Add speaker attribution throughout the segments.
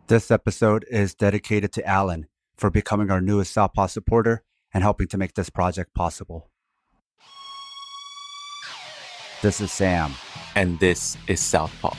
Speaker 1: This episode is dedicated to Alan for becoming our newest Southpaw supporter and helping to make this project possible. This is Sam.
Speaker 2: And this is Southpaw.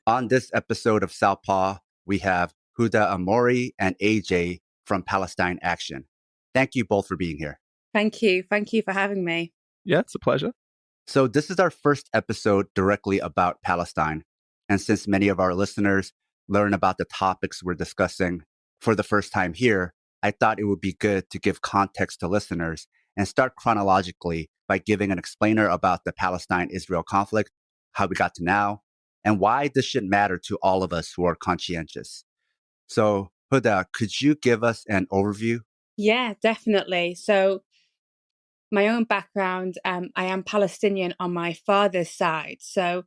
Speaker 1: On this episode of Southpaw, we have Huda Ammori and AJ from Palestine Action. Thank you both for being here.
Speaker 3: Thank you. Thank you for having me.
Speaker 2: Yeah, it's a pleasure.
Speaker 1: So this is our first episode directly about Palestine. And since many of our listeners learn about the topics we're discussing for the first time here, I thought it would be good to give context to listeners and start chronologically by giving an explainer about the Palestine-Israel conflict, how we got to now, and why this should matter to all of us who are conscientious. So, Huda, could you give us an overview?
Speaker 3: Yeah, definitely. So my own background, I am Palestinian on my father's side. So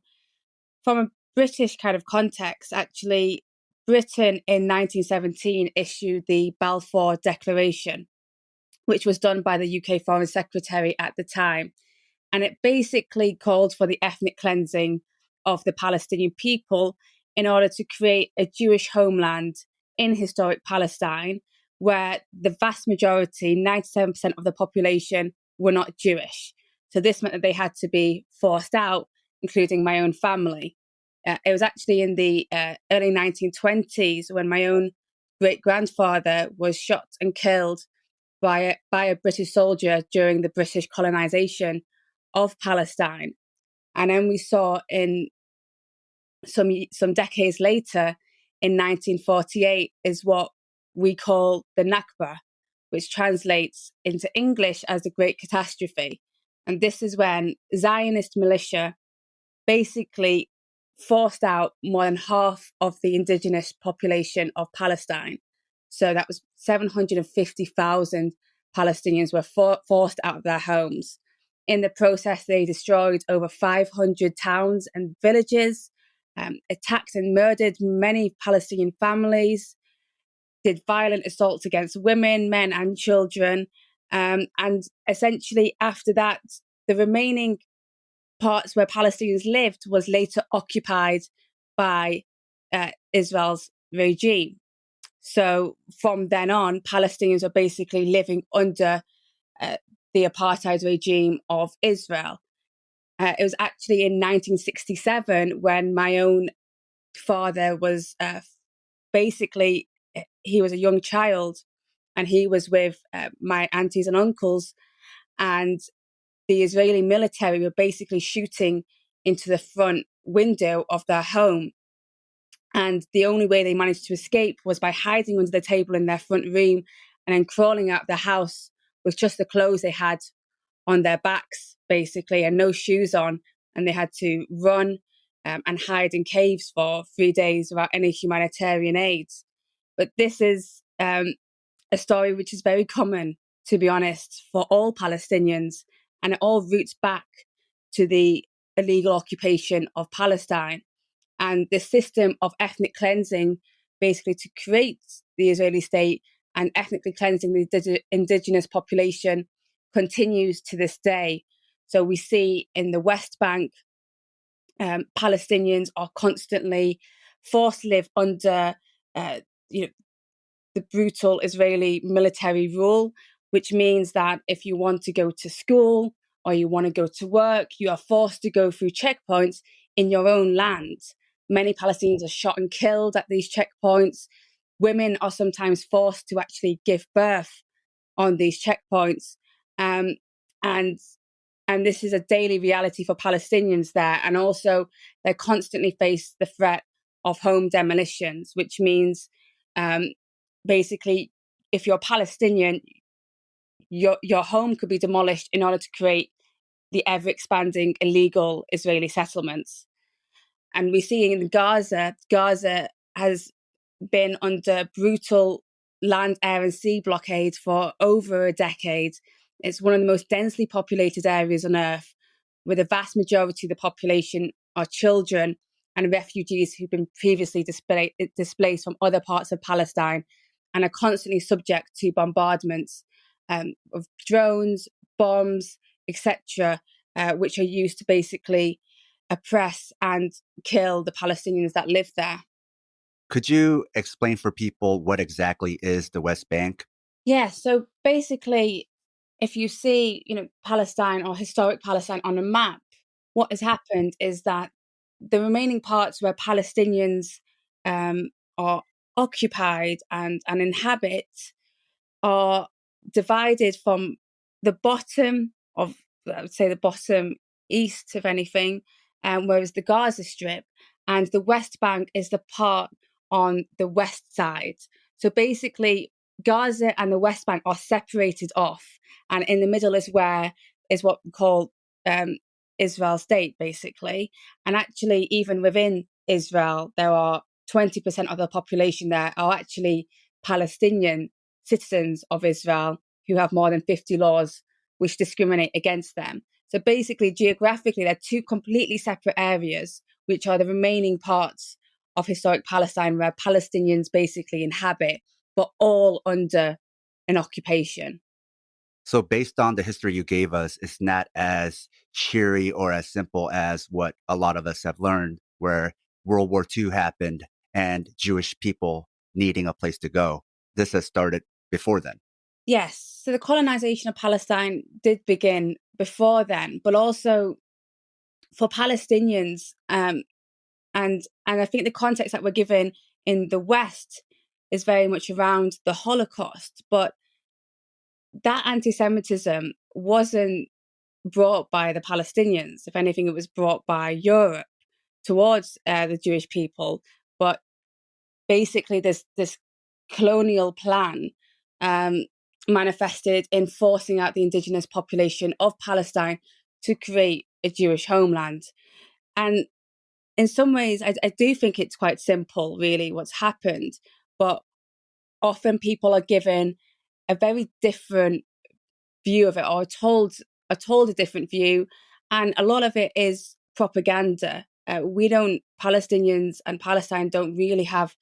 Speaker 3: from a British kind of context, actually, Britain in 1917 issued the Balfour Declaration, which was done by the UK Foreign Secretary at the time. And it basically called for the ethnic cleansing of the Palestinian people in order to create a Jewish homeland in historic Palestine, where the vast majority, 97% of the population, were not Jewish. So this meant that they had to be forced out, including my own family. It was actually in the early 1920s when my own great-grandfather was shot and killed by a British soldier during the British colonization of Palestine. And then we saw in some decades later, in 1948, is what we call the Nakba, which translates into English as the Great Catastrophe. And this is when Zionist militia basically forced out more than half of the indigenous population of Palestine. So that was 750,000 Palestinians were forced out of their homes. In the process, they destroyed over 500 towns and villages, attacked and murdered many Palestinian families, did violent assaults against women, men, and children. And essentially, after that, the remaining parts where Palestinians lived was later occupied by Israel's regime. So from then on, Palestinians are basically living under the apartheid regime of Israel. It was actually in 1967 when my own father was basically, he was a young child and he was with my aunties and uncles, and the Israeli military were basically shooting into the front window of their home. And the only way they managed to escape was by hiding under the table in their front room and then crawling out of the house with just the clothes they had on their backs, basically, and no shoes on. And they had to run and hide in caves for 3 days without any humanitarian aid. But this is a story which is very common, to be honest, for all Palestinians. And it all roots back to the illegal occupation of Palestine and the system of ethnic cleansing, basically to create the Israeli state and ethnically cleansing the indigenous population continues to this day. So we see in the West Bank, Palestinians are constantly forced to live under the brutal Israeli military rule, which means that if you want to go to school or you want to go to work, you are forced to go through checkpoints in your own land. Many Palestinians are shot and killed at these checkpoints. Women are sometimes forced to actually give birth on these checkpoints. And this is a daily reality for Palestinians there. And also they constantly face the threat of home demolitions, which means basically if you're Palestinian, your home could be demolished in order to create the ever-expanding illegal Israeli settlements. And we see in Gaza has been under brutal land, air, and sea blockade for over a decade. It's one of the most densely populated areas on Earth, where the vast majority of the population are children and refugees who've been previously displaced from other parts of Palestine and are constantly subject to bombardments of drones, bombs, etc., which are used to basically oppress and kill the Palestinians that live there.
Speaker 1: Could you explain for people what exactly is the West Bank?
Speaker 3: Yeah, so basically, if you see, Palestine or historic Palestine on a map, what has happened is that the remaining parts where Palestinians are occupied and inhabit are divided from the bottom of, I would say, the bottom east, if anything, whereas the Gaza Strip and the West Bank is the part on the west side. So basically, Gaza and the West Bank are separated off, and in the middle is what we call Israel state, basically. And actually, even within Israel, there are 20% of the population there are actually Palestinian citizens of Israel who have more than 50 laws which discriminate against them. So basically, geographically, they're two completely separate areas, which are the remaining parts of historic Palestine where Palestinians basically inhabit, but all under an occupation.
Speaker 1: So based on the history you gave us, it's not as cheery or as simple as what a lot of us have learned, where World War II happened and Jewish people needing a place to go. This has started before then.
Speaker 3: Yes. So the colonization of Palestine did begin before then, but also for Palestinians, and I think the context that we're given in the West is very much around the Holocaust. But that anti-Semitism wasn't brought by the Palestinians. If anything, it was brought by Europe towards the Jewish people. But basically, this colonial plan manifested in forcing out the indigenous population of Palestine to create a Jewish homeland. And in some ways, I do think it's quite simple, really, what's happened. But often people are given a very different view of it, or told a different view. And a lot of it is propaganda. Palestinians and Palestine don't really have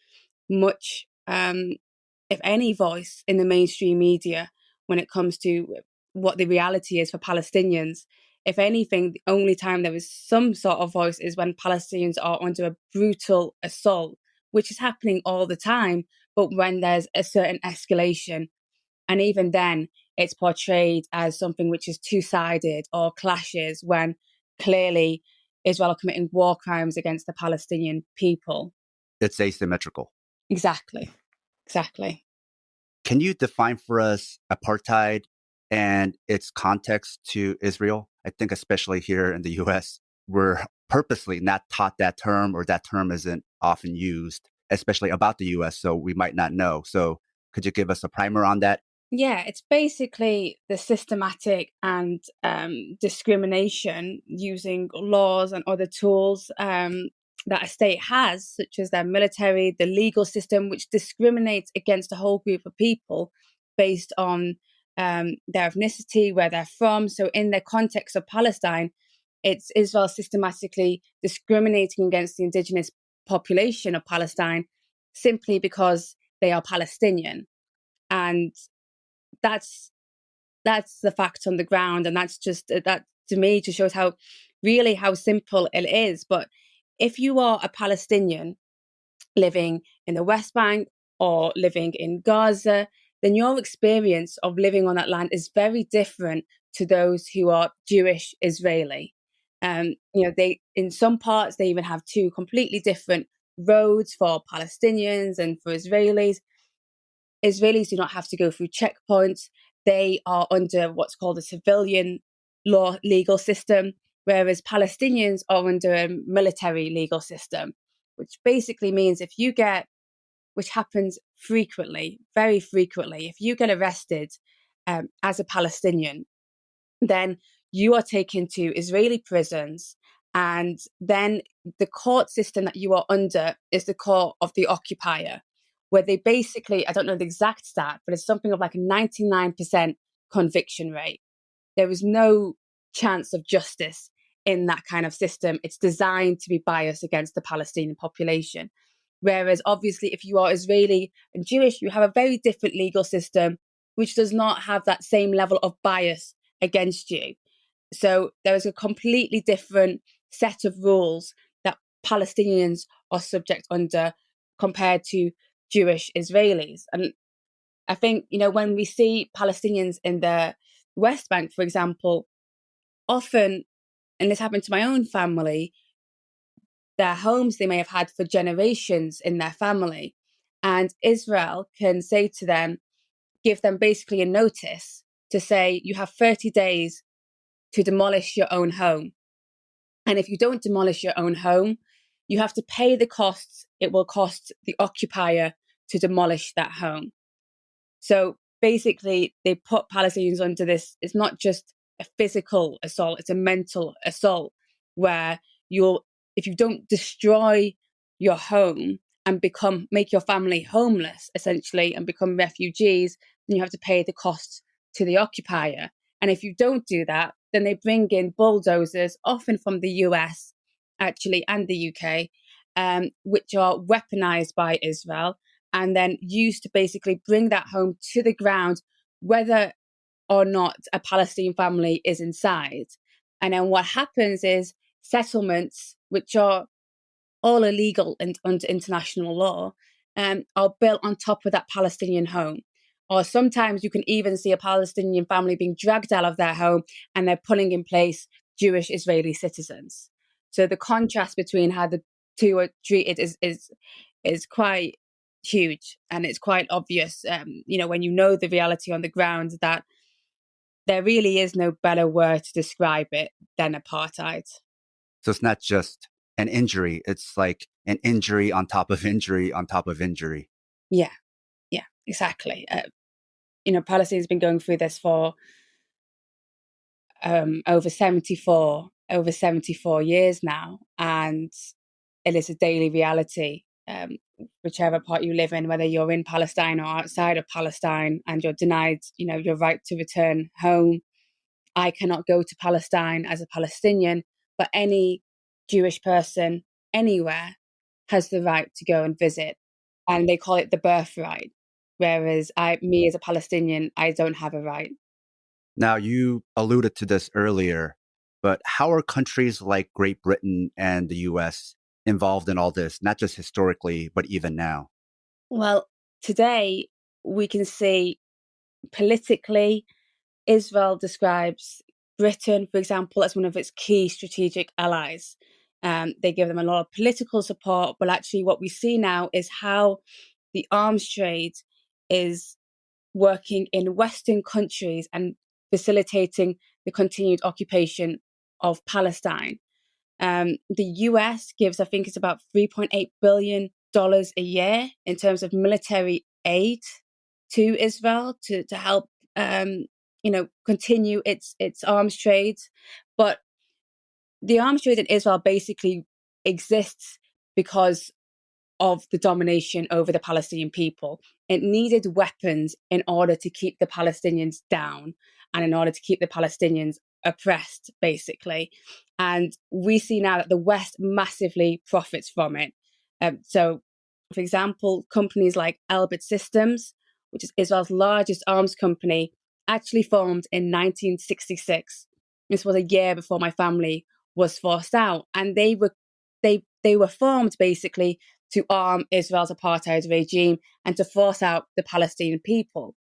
Speaker 3: much, if any, voice in the mainstream media when it comes to what the reality is for Palestinians. If anything, the only time there is some sort of voice is when Palestinians are under a brutal assault, which is happening all the time, but when there's a certain escalation. And even then, it's portrayed as something which is two-sided or clashes, when clearly Israel are committing war crimes against the Palestinian people.
Speaker 1: It's asymmetrical.
Speaker 3: Exactly.
Speaker 1: Can you define for us apartheid and its context to Israel? I think especially here in the US, we're purposely not taught that term, or that term isn't often used, especially about the US, so we might not know. So could you give us a primer on that?
Speaker 3: Yeah, it's basically the systematic and discrimination using laws and other tools that a state has, such as their military, the legal system, which discriminates against a whole group of people based on their ethnicity, where they're from. So in the context of Palestine, it's Israel systematically discriminating against the indigenous population of Palestine simply because they are Palestinian. And that's the fact on the ground, and that's just that, to me, just shows how simple it is. But if you are a Palestinian living in the West Bank or living in Gaza, then your experience of living on that land is very different to those who are Jewish Israeli. They, in some parts, they even have two completely different roads for Palestinians and for Israelis. Israelis do not have to go through checkpoints. They are under what's called a civilian law legal system, whereas Palestinians are under a military legal system, which basically means which happens frequently, very frequently, if you get arrested as a Palestinian, then you are taken to Israeli prisons, and then the court system that you are under is the court of the occupier, where they basically, I don't know the exact stat, but it's something of like a 99% conviction rate. There is no chance of justice in that kind of system. It's designed to be biased against the Palestinian population. Whereas obviously, if you are Israeli and Jewish, you have a very different legal system, which does not have that same level of bias against you. So there is a completely different set of rules that Palestinians are subject under compared to Jewish Israelis. And I think, when we see Palestinians in the West Bank, for example, often, and this happened to my own family, their homes they may have had for generations in their family. And Israel can say to them, give them basically a notice to say, you have 30 days to demolish your own home. And if you don't demolish your own home, you have to pay the costs it will cost the occupier to demolish that home. So basically, they put Palestinians under this. It's not just a physical assault, it's a mental assault where if you don't destroy your home and make your family homeless, essentially, and become refugees, then you have to pay the costs to the occupier. And if you don't do that, then they bring in bulldozers, often from the US, actually, and the UK, which are weaponized by Israel and then used to basically bring that home to the ground, whether or not a Palestinian family is inside. And then what happens is settlements, which are all illegal and under international law, are built on top of that Palestinian home. Or sometimes you can even see a Palestinian family being dragged out of their home and they're putting in place Jewish Israeli citizens. So the contrast between how the two are treated is quite huge, and it's quite obvious, when you know the reality on the ground, that there really is no better word to describe it than apartheid.
Speaker 1: So it's not just an injury, it's like an injury on top of injury on top of injury.
Speaker 3: Yeah, exactly. Palestine has been going through this for over 74 years now, and it is a daily reality. Whichever part you live in, whether you're in Palestine or outside of Palestine, and you're denied, your right to return home. I cannot go to Palestine as a Palestinian, but any Jewish person anywhere has the right to go and visit. And they call it the birthright. Whereas me as a Palestinian, I don't have a right.
Speaker 1: Now, you alluded to this earlier, but how are countries like Great Britain and the US involved in all this, not just historically, but even now?
Speaker 3: Well, today we can see politically, Israel describes Britain, for example, as one of its key strategic allies. They give them a lot of political support, but actually what we see now is how the arms trade is working in Western countries and facilitating the continued occupation of Palestine. The US gives, I think it's about $3.8 billion a year in terms of military aid to Israel to help continue its arms trade. But the arms trade in Israel basically exists because of the domination over the Palestinian people. It needed weapons in order to keep the Palestinians down and in order to keep the Palestinians oppressed, basically. And we see now that the West massively profits from it. So, for example, companies like Elbit Systems, which is Israel's largest arms company, actually formed in 1966. This was a year before my family was forced out, and they were formed basically to arm Israel's apartheid regime and to force out the Palestinian people.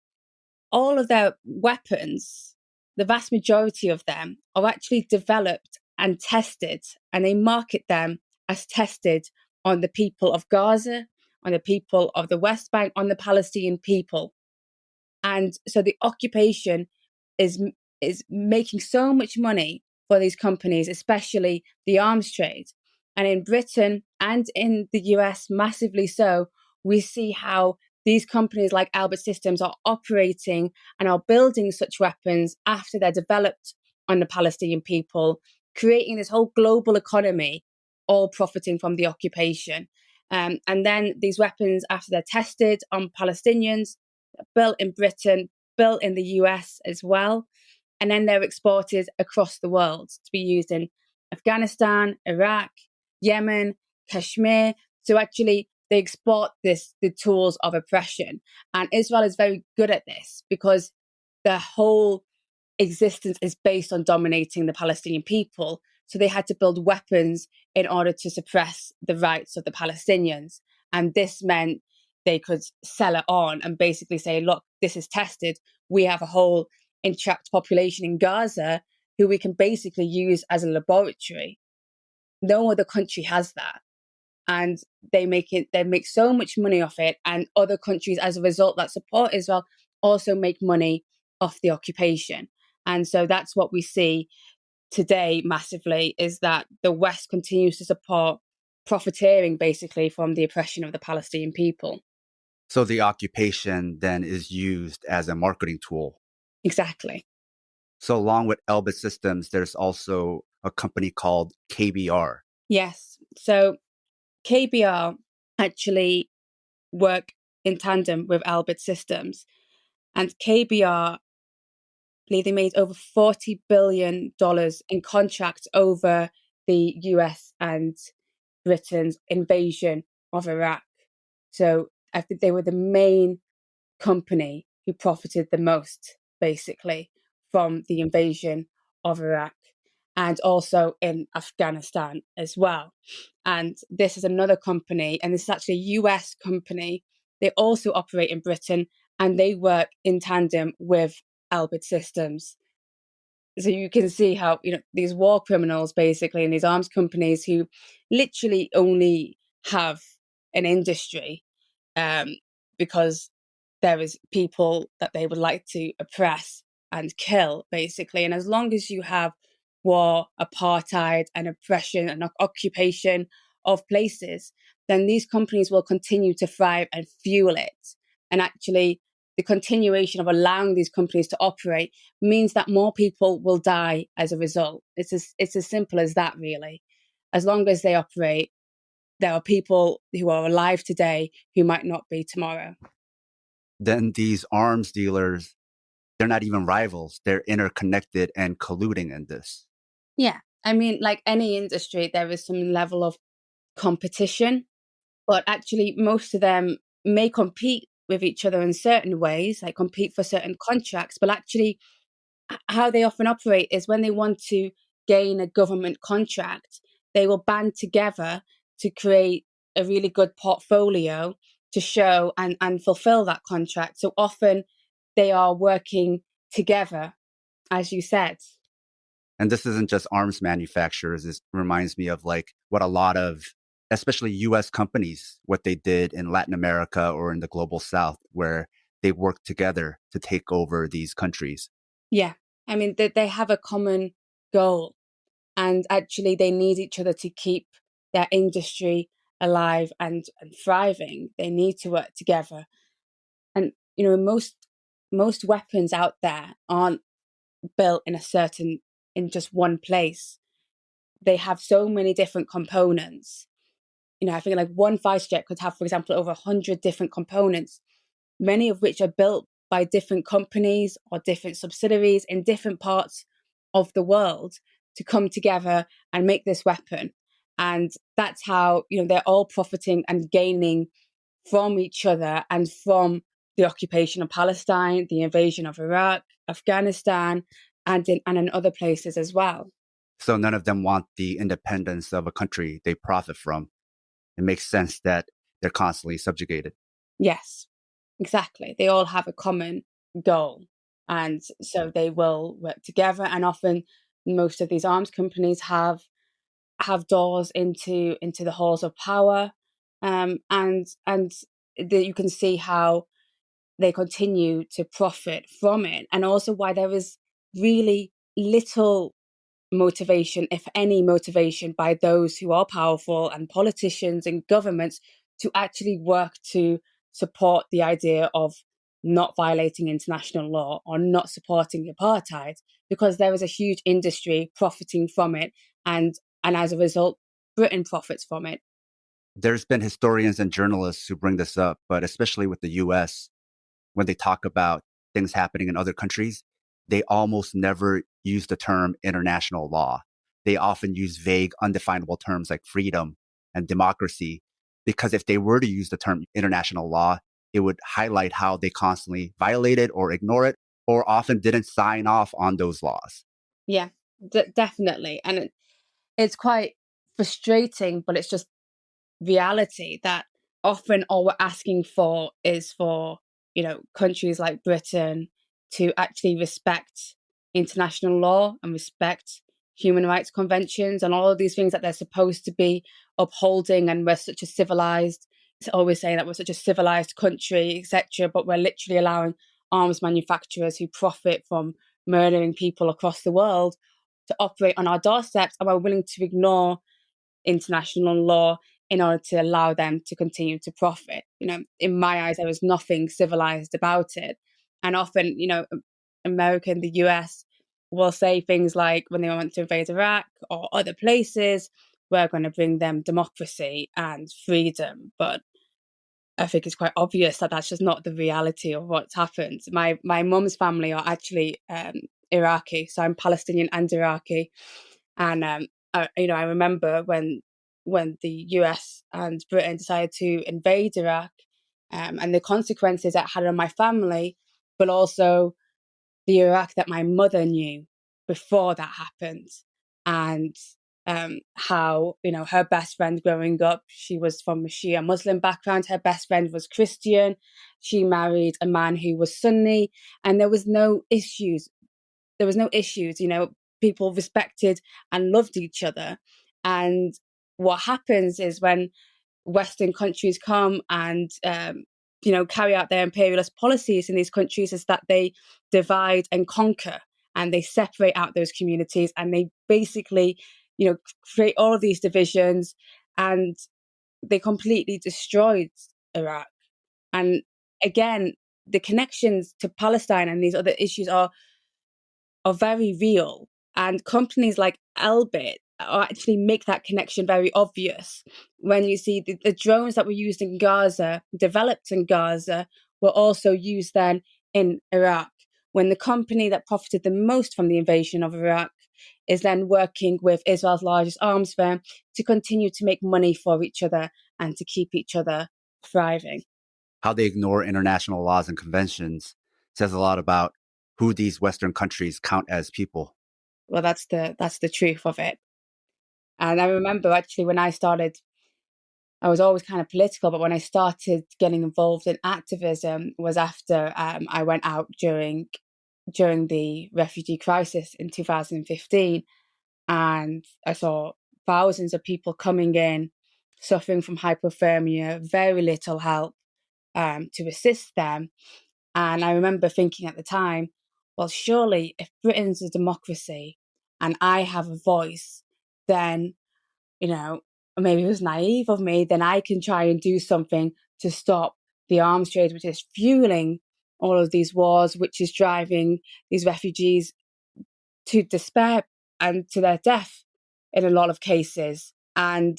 Speaker 3: All of their weapons, the vast majority of them, are actually developed and tested, and they market them as tested on the people of Gaza, on the people of the West Bank, on the Palestinian people. And so the occupation is making so much money for these companies, especially the arms trade. And in Britain and in the US, massively so, we see how these companies like Elbit Systems are operating and are building such weapons after they're developed on the Palestinian people, creating this whole global economy, all profiting from the occupation. And then these weapons, after they're tested on Palestinians, built in Britain, built in the US as well, and then they're exported across the world to be used in Afghanistan, Iraq, Yemen, Kashmir. So actually, they export the tools of oppression. And Israel is very good at this because their whole existence is based on dominating the Palestinian people. So they had to build weapons in order to suppress the rights of the Palestinians. And this meant they could sell it on and basically say, look, this is tested. We have a whole entrapped population in Gaza who we can basically use as a laboratory. No other country has that. And they make so much money off it. And other countries, as a result, that support Israel also make money off the occupation. And so that's what we see today massively, is that the West continues to support profiteering basically from the oppression of the Palestinian people.
Speaker 1: So the occupation then is used as a marketing tool.
Speaker 3: Exactly.
Speaker 1: So along with Elbit Systems, there's also a company called KBR.
Speaker 3: Yes. So KBR actually work in tandem with Elbit Systems. And KBR, I believe they made over $40 billion in contracts over the US and Britain's invasion of Iraq. So I think they were the main company who profited the most, basically, from the invasion of Iraq, and also in Afghanistan as well. And this is another company, and this is actually a US company. They also operate in Britain, and they work in tandem with Elbit Systems. So you can see how, these war criminals basically, and these arms companies who literally only have an industry because there is people that they would like to oppress and kill, basically. And as long as you have war, apartheid, and oppression and occupation of places, then these companies will continue to thrive and fuel it. And actually, the continuation of allowing these companies to operate means that more people will die as a result. It's as simple as that, really. As long as they operate, there are people who are alive today who might not be tomorrow.
Speaker 1: Then these arms dealers, they're not even rivals. They're interconnected and colluding in this.
Speaker 3: Yeah. I mean, like any industry, there is some level of competition, but actually most of them may compete with each other in certain ways, like compete for certain contracts, but actually how they often operate is when they want to gain a government contract, they will band together to create a really good portfolio to show and fulfill that contract. So often they are working together, as you said.
Speaker 1: And this isn't just arms manufacturers. This reminds me of like what a lot of, especially US companies, what they did in Latin America or in the global South, where they worked together to take over these countries.
Speaker 3: Yeah. I mean, they have a common goal, and actually they need each other to keep their industry alive and thriving. They need to work together. And, most weapons out there aren't built in just one place. They have so many different components. I think like one fighter jet could have, for example, over 100 different components, many of which are built by different companies or different subsidiaries in different parts of the world to come together and make this weapon. And that's how, they're all profiting and gaining from each other and from the occupation of Palestine, the invasion of Iraq, Afghanistan, and in other places as well.
Speaker 1: So none of them want the independence of a country they profit from. It makes sense that they're constantly subjugated.
Speaker 3: Yes, exactly. They all have a common goal. And so they will work together. And often most of these arms companies have doors into the halls of power. You can see how they continue to profit from it. And also why there is really little motivation, if any motivation, by those who are powerful and politicians and governments to actually work to support the idea of not violating international law or not supporting apartheid, because there is a huge industry profiting from it, and as a result, Britain profits from it.
Speaker 1: There's been historians and journalists who bring this up, but especially with the US, when they talk about things happening in other countries, they almost never use the term international law. They often use vague, undefinable terms like freedom and democracy, because if they were to use the term international law, it would highlight how they constantly violate it or ignore it, or often didn't sign off on those laws.
Speaker 3: Yeah, definitely. And it's quite frustrating, but it's just reality that often all we're asking for is for, countries like Britain to actually respect international law and respect human rights conventions and all of these things that they're supposed to be upholding. And we're such a civilized, it's always saying that we're such a civilized country, etc. But we're literally allowing arms manufacturers who profit from murdering people across the world to operate on our doorsteps, and we're willing to ignore international law in order to allow them to continue to profit. In my eyes, there was nothing civilized about it. And often, America and the US will say things like when they want to invade Iraq or other places, we're going to bring them democracy and freedom. But I think it's quite obvious that that's just not the reality of what's happened. My mum's family are actually Iraqi, so I'm Palestinian and Iraqi, and I remember when the US and Britain decided to invade Iraq, and the consequences it had on my family, but also the Iraq that my mother knew before that happened, and how her best friend growing up, she was from a Shia Muslim background. Her best friend was Christian. She married a man who was Sunni, and there was no issues. People respected and loved each other. And what happens is when Western countries come and carry out their imperialist policies in these countries, is that they divide and conquer, and they separate out those communities, and they basically create all of these divisions, and they completely destroyed Iraq. And again, the connections to Palestine and these other issues are very real. And companies like Elbit actually make that connection very obvious. When you see the drones that were used in Gaza, developed in Gaza, were also used then in Iraq. When the company that profited the most from the invasion of Iraq is then working with Israel's largest arms firm to continue to make money for each other and to keep each other thriving.
Speaker 1: How they ignore international laws and conventions says a lot about who these Western countries count as people.
Speaker 3: Well, that's the truth of it. And I remember actually when I started, I was always kind of political, but when I started getting involved in activism was after I went out during the refugee crisis in 2015, and I saw thousands of people coming in, suffering from hypothermia, very little help to assist them. And I remember thinking at the time, well, surely if Britain's a democracy and I have a voice, then, maybe it was naive of me, then I can try and do something to stop the arms trade, which is fueling all of these wars, which is driving these refugees to despair and to their death in a lot of cases. And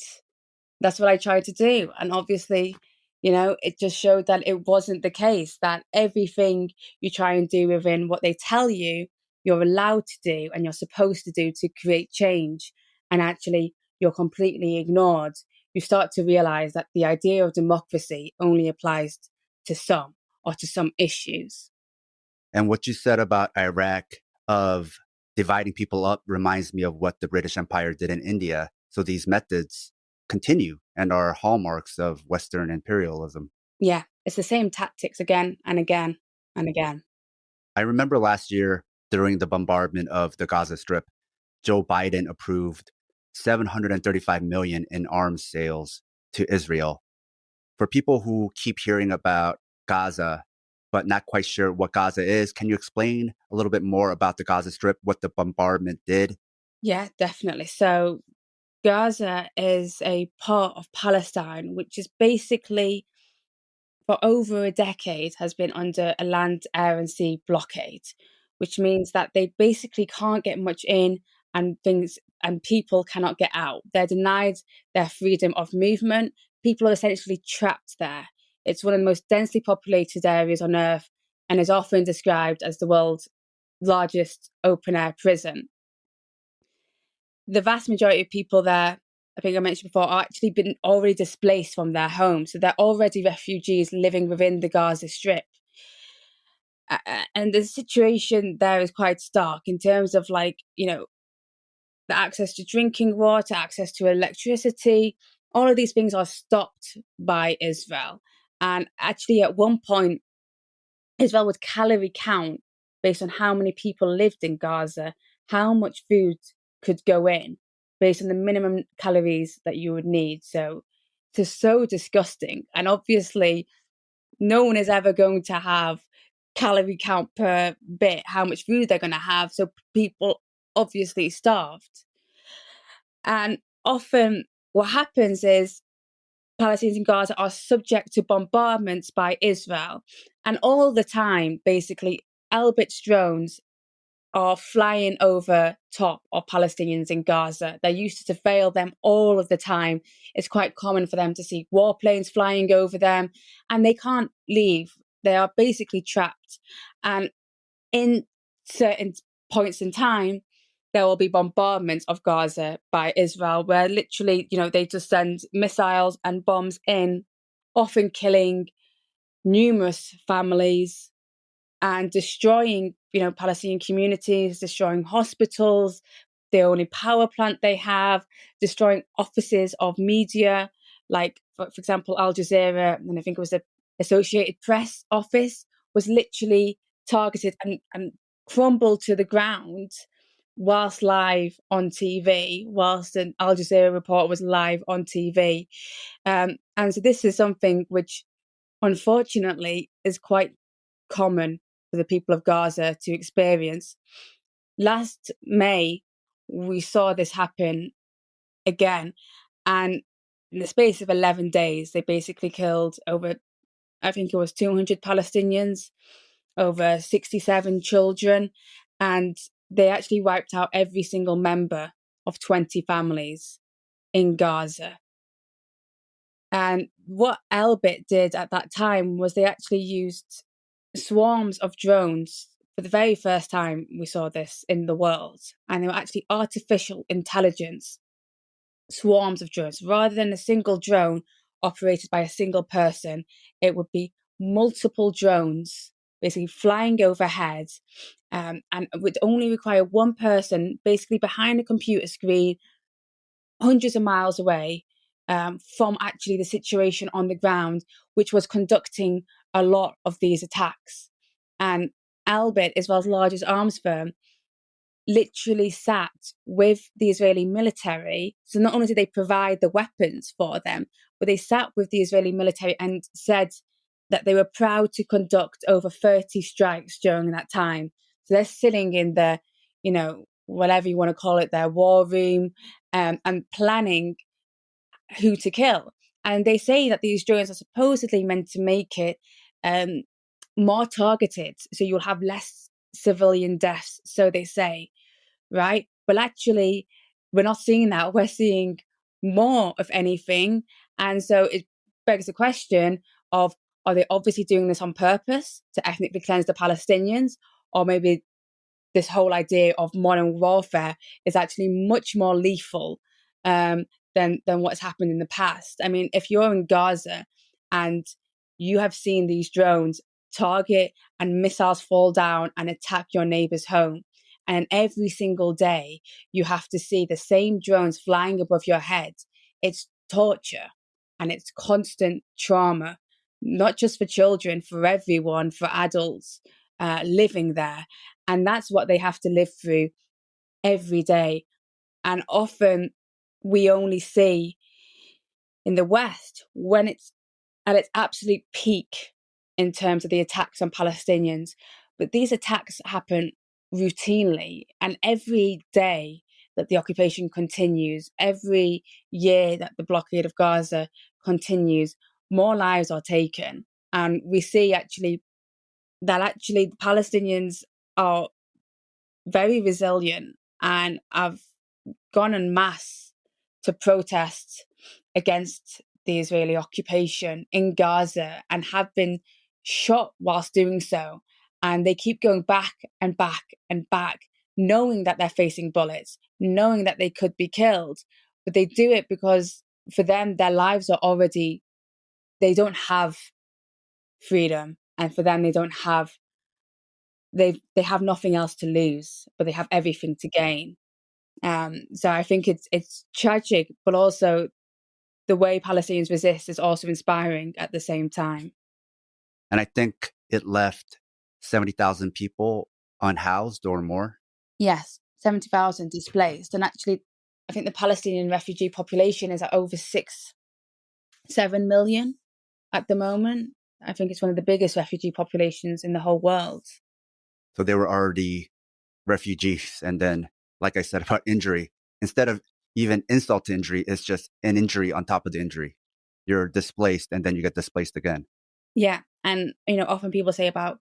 Speaker 3: that's what I tried to do. And obviously, it just showed that it wasn't the case, that everything you try and do within what they tell you, you're allowed to do and you're supposed to do to create change, and actually you're completely ignored. You start to realize that the idea of democracy only applies to some, or to some issues.
Speaker 1: And what you said about Iraq of dividing people up reminds me of what the British Empire did in India. So these methods continue and are hallmarks of Western imperialism.
Speaker 3: Yeah, it's the same tactics again and again and again.
Speaker 1: I remember last year during the bombardment of the Gaza Strip, Joe Biden approved 735 million in arms sales to Israel. For people who keep hearing about Gaza, but not quite sure what Gaza is, can you explain a little bit more about the Gaza Strip, what the bombardment did?
Speaker 3: Yeah, definitely. So Gaza is a part of Palestine, which is basically for over a decade has been under a land, air, and sea blockade, which means that they basically can't get much in, and things and people cannot get out. They're denied their freedom of movement. people are essentially trapped there. It's one of the most densely populated areas on Earth and is often described as the world's largest open-air prison. The vast majority of people there, I think I mentioned before, are actually been already displaced from their homes. So they're already refugees living within the Gaza Strip. And the situation there is quite stark in terms of, like, you know, the access to drinking water, access to electricity. All of these things are stopped by Israel. And actually, at one point, Israel would calorie count based on how many people lived in Gaza, how much food could go in based on the minimum calories that you would need. So it's so disgusting. And obviously, no one is ever going to have calorie count per bit, how much food they're going to have. So people obviously starved. And often what happens is Palestinians in Gaza are subject to bombardments by Israel. And all the time, basically, Elbit's drones are flying over top of Palestinians in Gaza. They're used to surveil them all of the time. It's quite common for them to see warplanes flying over them, and they can't leave. They are basically trapped. And in certain points in time, there will be bombardments of Gaza by Israel, where literally, you know, they just send missiles and bombs in, often killing numerous families and destroying, you know, Palestinian communities, destroying hospitals, the only power plant they have, destroying offices of media, like, for example, Al Jazeera, and I think it was the Associated Press office, was literally targeted and crumbled to the ground whilst live on TV, whilst an Al Jazeera report was live on TV. And so this is something which, unfortunately, is quite common for the people of Gaza to experience. Last May, we saw this happen again. And in the space of 11 days, they basically killed over, I think it was 200 Palestinians, over 67 children, and they actually wiped out every single member of 20 families in Gaza. And what Elbit did at that time was they actually used swarms of drones. For the very first time, we saw this in the world, and they were actually artificial intelligence swarms of drones. Rather than a single drone operated by a single person, it would be multiple drones basically flying overhead, and would only require one person basically behind a computer screen hundreds of miles away from actually the situation on the ground, which was conducting a lot of these attacks. And Elbit, Israel's largest arms firm, literally sat with the Israeli military. So not only did they provide the weapons for them, but they sat with the Israeli military and said that they were proud to conduct over 30 strikes during that time. So they're sitting in the, you know, whatever you want to call it, their war room, and planning who to kill. And they say that these drones are supposedly meant to make it more targeted, so you'll have less civilian deaths, so they say, right? But actually, we're not seeing that. We're seeing more of anything. And so it begs the question of, are they obviously doing this on purpose to ethnically cleanse the Palestinians? Or maybe this whole idea of modern warfare is actually much more lethal than what's happened in the past. I mean, if you're in Gaza and you have seen these drones target and missiles fall down and attack your neighbor's home, and every single day you have to see the same drones flying above your head, it's torture and it's constant trauma, not just for children, for everyone, for adults living there. And that's what they have to live through every day. And often we only see in the West when it's at its absolute peak in terms of the attacks on Palestinians. But these attacks happen routinely, and every day that the occupation continues, every year that the blockade of Gaza continues, more lives are taken. And we see actually that the Palestinians are very resilient and have gone en masse to protest against the Israeli occupation in Gaza and have been shot whilst doing so. And they keep going back and back and back, knowing that they're facing bullets, knowing that they could be killed. But they do it because for them, their lives are already, they don't have freedom. And for them, they have nothing else to lose, but they have everything to gain. So I think it's tragic, but also the way Palestinians resist is also inspiring at the same time.
Speaker 1: And I think it left 70,000 people unhoused or more.
Speaker 3: Yes, 70,000 displaced. And actually, I think the Palestinian refugee population is at over 7 million at the moment. I think it's one of the biggest refugee populations in the whole world.
Speaker 1: So they were already refugees. And then, like I said about injury, instead of even insult to injury, it's just an injury on top of the injury. You're displaced and then you get displaced again.
Speaker 3: Yeah. And, often people say about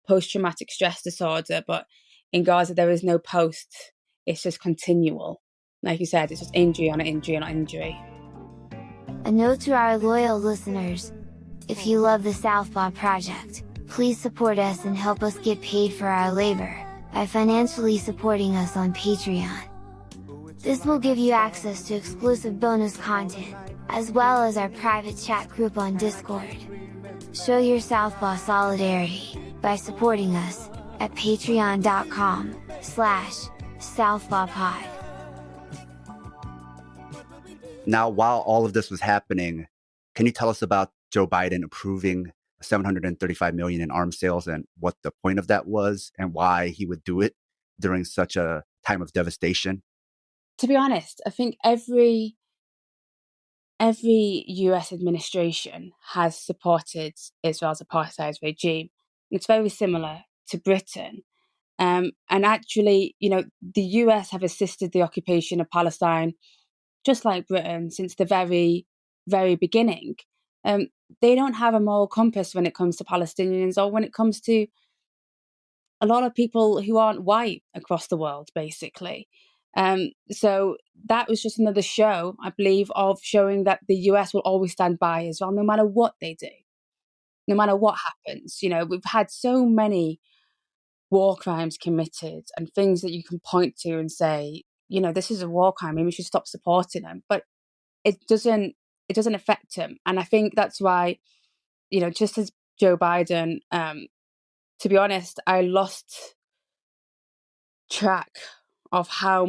Speaker 3: post-traumatic stress disorder, but in Gaza, there is no post. It's just continual. Like you said, it's just injury on injury on injury.
Speaker 4: A note to our loyal listeners: if you love the Southpaw project, please support us and help us get paid for our labor by financially supporting us on Patreon. This will give you access to exclusive bonus content, as well as our private chat group on Discord. Show your Southpaw solidarity by supporting us at patreon.com/southpawpod.
Speaker 1: Now, while all of this was happening, can you tell us about Joe Biden approving $735 million in arms sales and what the point of that was and why he would do it during such a time of devastation?
Speaker 3: To be honest, I think every US administration has supported Israel's apartheid regime. It's very similar to Britain. And actually, the US have assisted the occupation of Palestine, just like Britain, since the very, very beginning. They don't have a moral compass when it comes to Palestinians or when it comes to a lot of people who aren't white across the world, basically. So that was just another show, I believe, of showing that the US will always stand by Israel no matter what they do, no matter what happens. We've had so many war crimes committed and things that you can point to and say, this is a war crime, maybe we should stop supporting them. But it doesn't affect them. And I think that's why, just as Joe Biden, to be honest, I lost track of how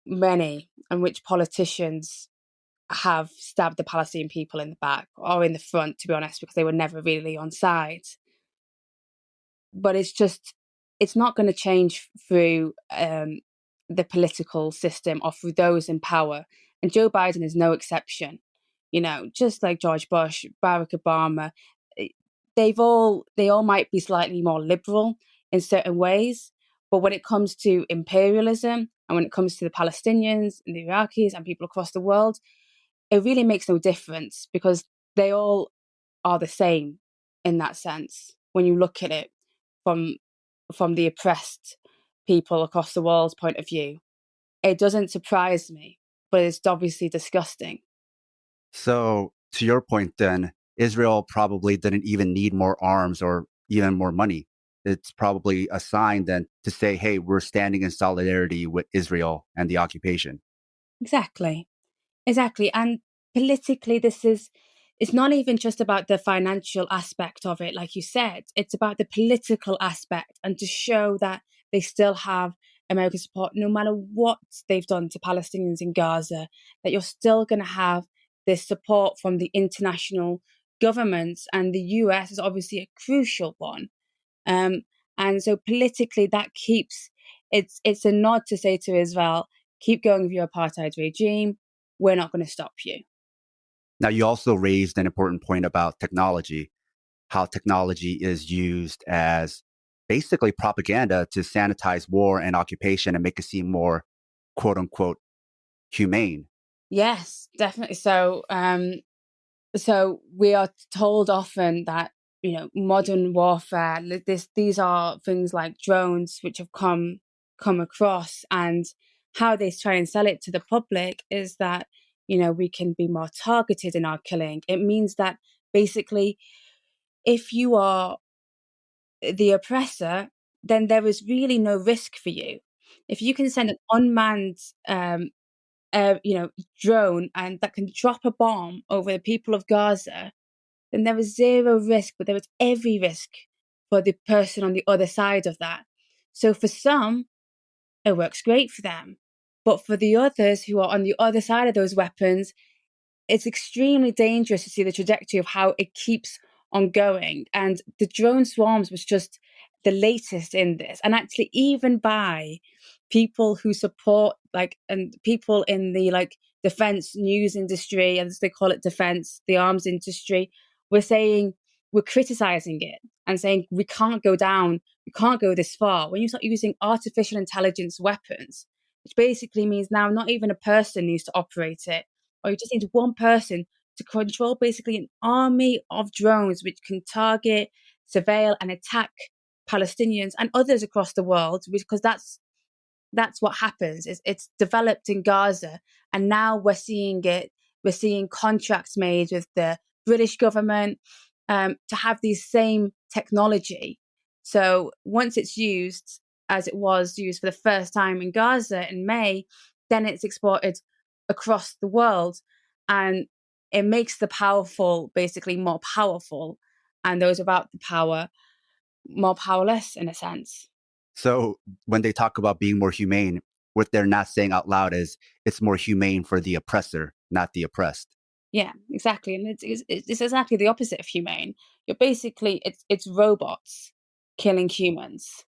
Speaker 3: many and which politicians have stabbed the Palestinian people in the back or in the front, to be honest, because they were never really on side. But it's not going to change through the political system or through those in power. And Joe Biden is no exception. Just like George Bush, Barack Obama, they all might be slightly more liberal in certain ways. But when it comes to imperialism and when it comes to the Palestinians and the Iraqis and people across the world, it really makes no difference because they all are the same in that sense. When you look at it from the oppressed people across the world's point of view, it doesn't surprise me, but it's obviously disgusting.
Speaker 1: So to your point, then, Israel probably didn't even need more arms or even more money. It's probably a sign then to say, hey, we're standing in solidarity with Israel and the occupation.
Speaker 3: Exactly. And politically, it's not even just about the financial aspect of it, like you said. It's about the political aspect and to show that they still have American support, no matter what they've done to Palestinians in Gaza, that you're still going to have this support from the international governments, and the US is obviously a crucial one. And so politically, that keeps it's a nod to say to Israel, keep going with your apartheid regime. We're not going to stop you.
Speaker 1: Now, you also raised an important point about technology, how technology is used as basically propaganda to sanitize war and occupation and make it seem more, quote unquote, humane.
Speaker 3: Yes, definitely. So we are told often that, modern warfare, these are things like drones which have come across, and how they try and sell it to the public is that, we can be more targeted in our killing. It means that basically, if you are the oppressor, then there is really no risk for you. If you can send an unmanned drone and that can drop a bomb over the people of Gaza, then there is zero risk, but there is every risk for the person on the other side of that. So for some, it works great for them. But for the others who are on the other side of those weapons, it's extremely dangerous to see the trajectory of how it keeps on going. And the drone swarms was just the latest in this. And actually, even by people who support and people in the defense news industry, as they call it, defense, the arms industry, we're criticizing it and saying we can't go this far. When you start using artificial intelligence weapons, which basically means now not even a person needs to operate it, or you just need one person to control basically an army of drones which can target, surveil, and attack Palestinians and others across the world, because that's what happens. It's developed in Gaza, and now we're seeing contracts made with the British government to have these same technology. So once it's used, as it was used for the first time in Gaza in May, then it's exported across the world, and it makes the powerful basically more powerful, and those without the power more powerless, in a sense.
Speaker 1: So when they talk about being more humane, what they're not saying out loud is it's more humane for the oppressor, not the oppressed.
Speaker 3: Yeah, exactly. And it's exactly the opposite of humane. You're basically, it's robots killing humans.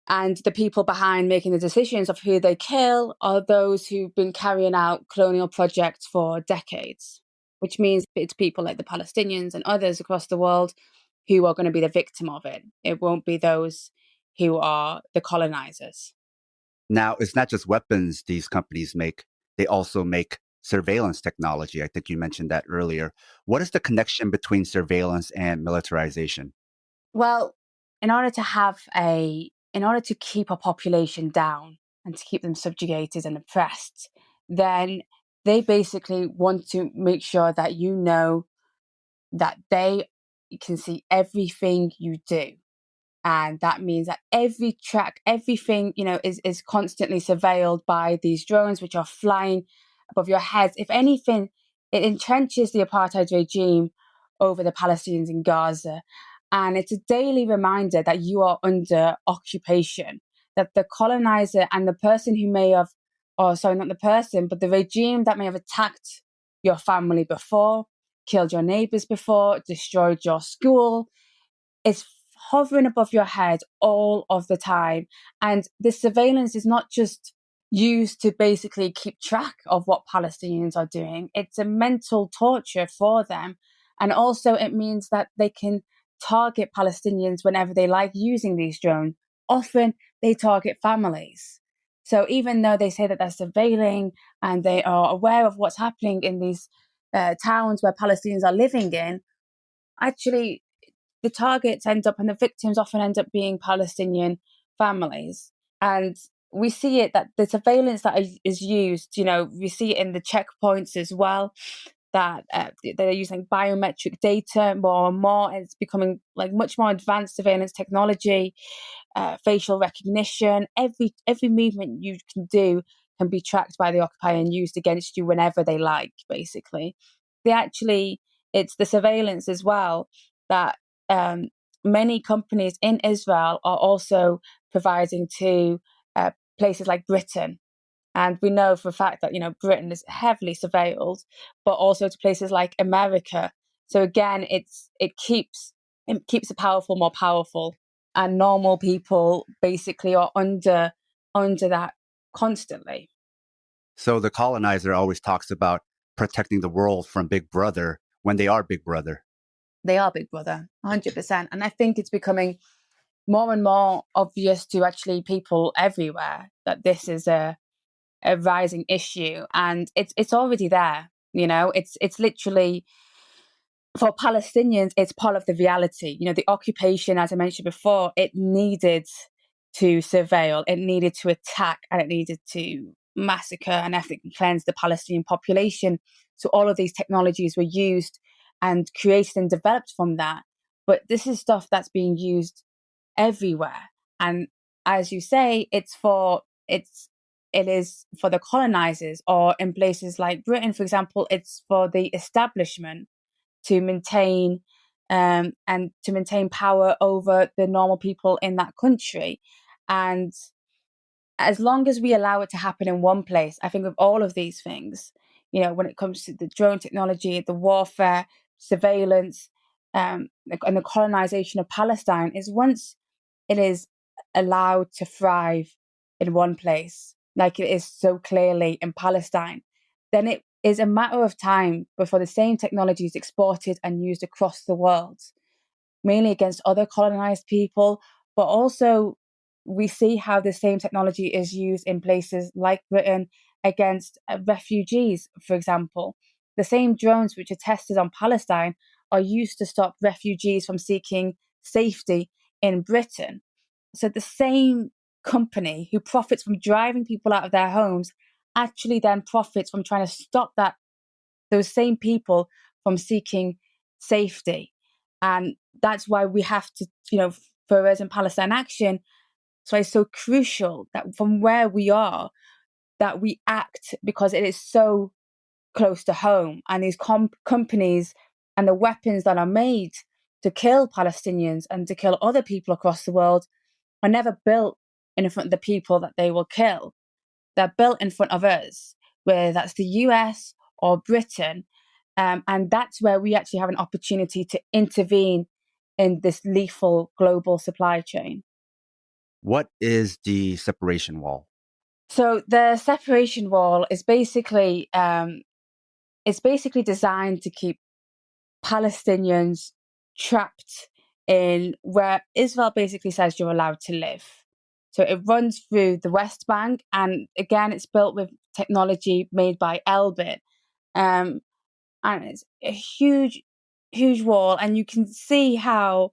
Speaker 3: And the people behind making the decisions of who they kill are those who've been carrying out colonial projects for decades, which means it's people like the Palestinians and others across the world who are going to be the victim of it. It won't be those who are the colonizers.
Speaker 1: Now, it's not just weapons these companies make. They also make surveillance technology. I think you mentioned that earlier. What is the connection between surveillance and militarization?
Speaker 3: Well, in order to keep a population down and to keep them subjugated and oppressed, then they basically want to make sure that you know that they can see everything you do. And that means that everything, is constantly surveilled by these drones, which are flying above your heads. If anything, it entrenches the apartheid regime over the Palestinians in Gaza. And it's a daily reminder that you are under occupation, that the colonizer and the person who may have, or sorry, not the person, but the regime that may have attacked your family before, killed your neighbors before, destroyed your school, is hovering above your head all of the time. And the surveillance is not just used to basically keep track of what Palestinians are doing. It's a mental torture for them. And also it means that they can target Palestinians whenever they like using these drones. Often they target families. So even though they say that they're surveilling and they are aware of what's happening in these towns where Palestinians are living in, actually the targets and the victims often end up being Palestinian families. And we see it that the surveillance that is used, we see it in the checkpoints as well, that they're using biometric data more and more. It's becoming much more advanced surveillance technology, facial recognition. Every movement you can do can be tracked by the occupier and used against you whenever they like, basically. It's the surveillance as well that many companies in Israel are also providing to places like Britain. And we know for a fact that, Britain is heavily surveilled, but also to places like America. So again, it keeps the powerful more powerful, and normal people basically are under that constantly.
Speaker 1: So the colonizer always talks about protecting the world from Big Brother when they are Big Brother.
Speaker 3: They are Big Brother, 100%. And I think it's becoming more and more obvious to actually people everywhere that this is a rising issue, and it's already there. It's literally, for Palestinians, it's part of the reality. The occupation, as I mentioned before, it needed to surveil, it needed to attack, and it needed to massacre and ethnically cleanse the Palestinian population So all of these technologies were used and created and developed from that. But this is stuff that's being used everywhere. And as you say, it is for the colonizers, or in places like Britain, for example, it's for the establishment to maintain and to maintain power over the normal people in that country. And as long as we allow it to happen in one place, I think with all of these things, when it comes to the drone technology, the warfare, surveillance, and the colonization of Palestine, is once it is allowed to thrive in one place, like it is so clearly in Palestine, then it is a matter of time before the same technology is exported and used across the world, mainly against other colonized people, but also we see how the same technology is used in places like Britain against refugees, for example. The same drones which are tested on Palestine are used to stop refugees from seeking safety in Britain. So the same company who profits from driving people out of their homes actually then profits from trying to stop those same people from seeking safety. And that's why we have to, for us in Palestine Action, so it's so crucial that from where we are, that we act, because it is so close to home. And these companies and the weapons that are made to kill Palestinians and to kill other people across the world are never built in front of the people that they will kill. They're built in front of us, whether that's the US or Britain. And that's where we actually have an opportunity to intervene in this lethal global supply chain.
Speaker 1: What is the separation wall?
Speaker 3: So the separation wall is basically designed to keep Palestinians trapped in where Israel basically says you're allowed to live. So it runs through the West Bank, and again, it's built with technology made by Elbit, and it's a huge, huge wall, and you can see how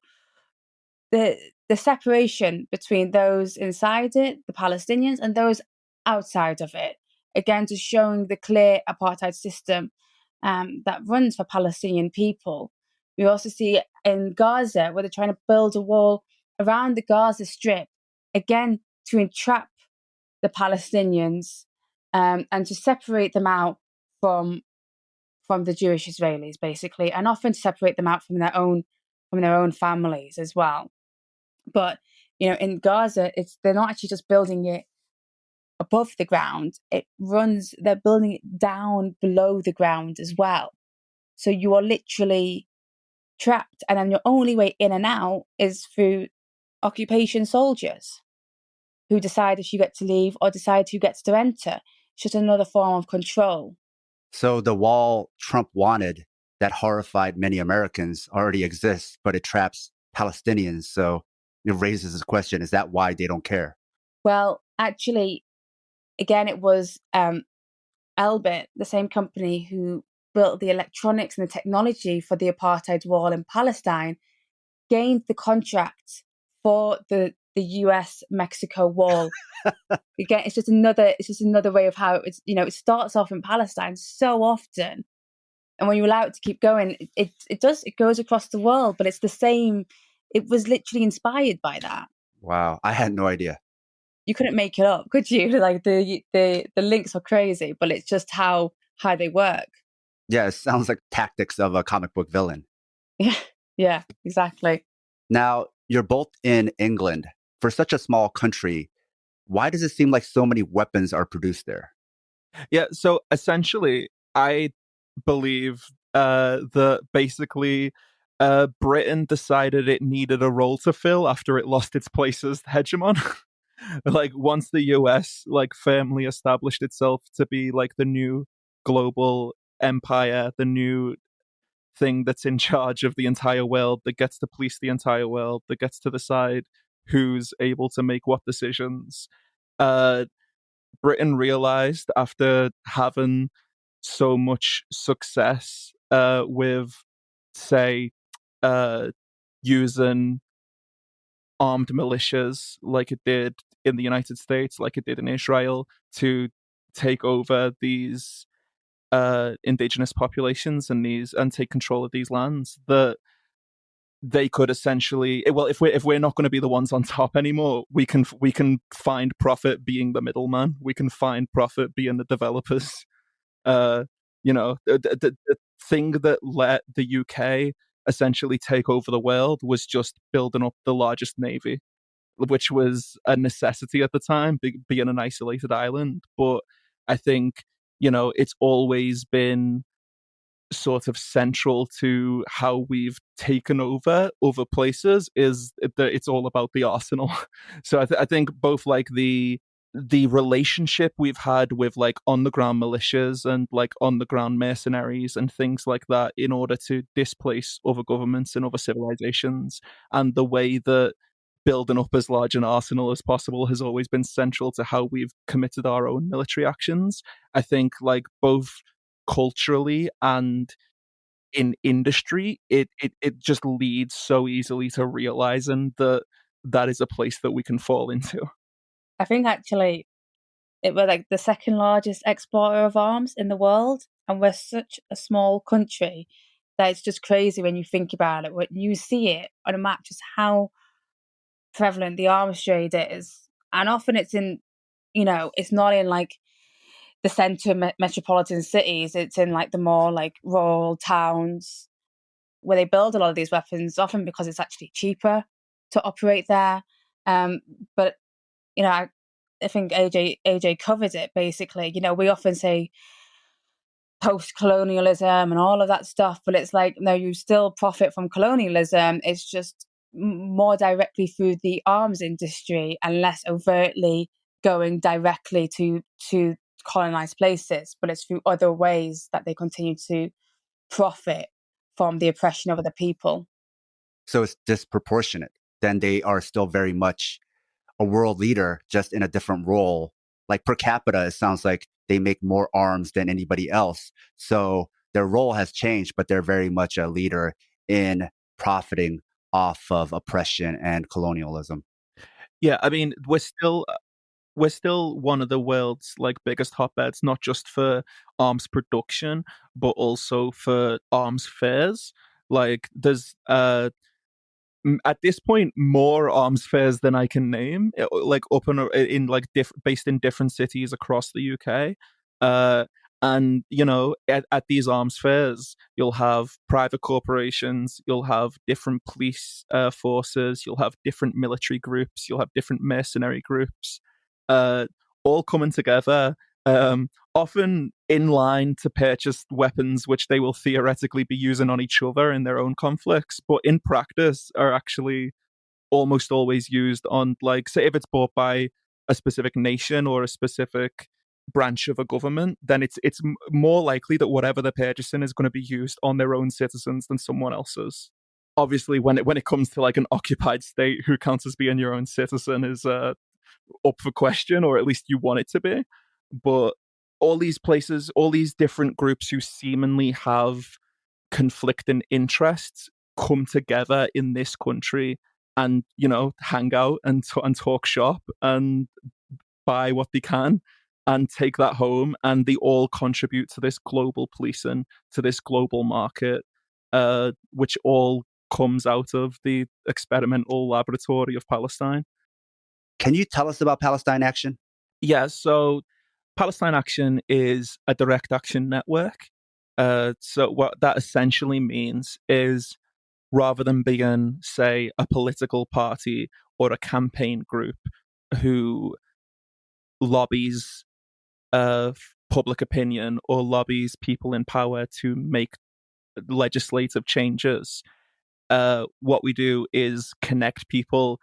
Speaker 3: the separation between those inside it, the Palestinians, and those outside of it, again, just showing the clear apartheid system that runs for Palestinian people. We also see in Gaza where they're trying to build a wall around the Gaza Strip, again, to entrap the Palestinians and to separate them out from the Jewish Israelis, basically, and often to separate them out from their own families as well. But in Gaza, they're not actually just building it above the ground. They're building it down below the ground as well. So you are literally trapped, and then your only way in and out is through occupation soldiers who decide if you get to leave or decide who gets to enter. It's just another form of control.
Speaker 1: So the wall Trump wanted that horrified many Americans already exists, but it traps Palestinians. So it raises this question, is that why they don't care?
Speaker 3: Well, actually, again, it was Elbit, the same company who built the electronics and the technology for the apartheid wall in Palestine, gained the contract for the US-Mexico wall. Again, it's just another way of how it's, it starts off in Palestine so often, and when you allow it to keep going, it goes across the world. But it's the same. It was literally inspired by that.
Speaker 1: Wow, I had no idea.
Speaker 3: You couldn't make it up, could you? Like the links are crazy, but it's just how they work.
Speaker 1: Yeah, it sounds like tactics of a comic book villain.
Speaker 3: Yeah, exactly.
Speaker 1: Now, you're both in England. For such a small country, why does it seem like so many weapons are produced there?
Speaker 2: Yeah, so essentially, I believe that basically Britain decided it needed a role to fill after it lost its place as hegemon. Like, once the US firmly established itself to be the new global empire, the new thing that's in charge of the entire world, that gets to police the entire world, that gets to decide who's able to make what decisions. Britain realized, after having so much success with, say, using armed militias like it did in the United States, like it did in Israel, to take over these indigenous populations and take control of these lands, that they could essentially, well, if we're not going to be the ones on top anymore, we can find profit being the middleman. We can find profit being the developers. The thing that let the UK essentially take over the world was just building up the largest navy, which was a necessity at the time, being an isolated island. But I think, it's always been sort of central to how we've taken over other places, is that it's all about the arsenal. So I think both like the relationship we've had with like on the ground militias and like on the ground mercenaries and things like that in order to displace other governments and other civilizations, and the way that building up as large an arsenal as possible has always been central to how we've committed our own military actions. I think like both culturally and in industry, it just leads so easily to realizing that is a place that we can fall into.
Speaker 3: I think actually it was like the second largest exporter of arms in the world, and we're such a small country that it's just crazy when you think about it. When you see it on a map, just how prevalent the arms trade is. And often it's in, it's not in like the centre metropolitan cities, it's in like the more like rural towns where they build a lot of these weapons, often because it's actually cheaper to operate there. But I think AJ covered it basically. We often say post-colonialism and all of that stuff, but it's like, no, you still profit from colonialism. It's just more directly through the arms industry and less overtly going directly to colonized places, but it's through other ways that they continue to profit from the oppression of other people.
Speaker 1: So it's disproportionate. Then they are still very much a world leader, just in a different role. Like per capita, it sounds like they make more arms than anybody else. So their role has changed, but they're very much a leader in profiting off of oppression and colonialism.
Speaker 2: Yeah, I mean, we're still one of the world's like biggest hotbeds, not just for arms production, but also for arms fairs. Like there's at this point more arms fairs than I can name, like up in like based in different cities across the UK. And at these arms fairs, you'll have private corporations, you'll have different police forces, you'll have different military groups, you'll have different mercenary groups, all coming together, often in line to purchase weapons which they will theoretically be using on each other in their own conflicts, but in practice are actually almost always used on, like, say if it's bought by a specific nation or a specific branch of a government, then it's more likely that whatever they're purchasing is going to be used on their own citizens than someone else's. Obviously, when it comes to like an occupied state, who counts as being your own citizen is up for question, or at least you want it to be. But all these places, all these different groups who seemingly have conflicting interests come together in this country and, hang out and talk shop and buy what they can and take that home, and they all contribute to this global policing, to this global market, which all comes out of the experimental laboratory of Palestine.
Speaker 1: Can you tell us about Palestine Action?
Speaker 2: Yeah, so Palestine Action is a direct action network. So what that essentially means is, rather than being, say, a political party or a campaign group who lobbies public opinion or lobbies people in power to make legislative changes, what we do is connect people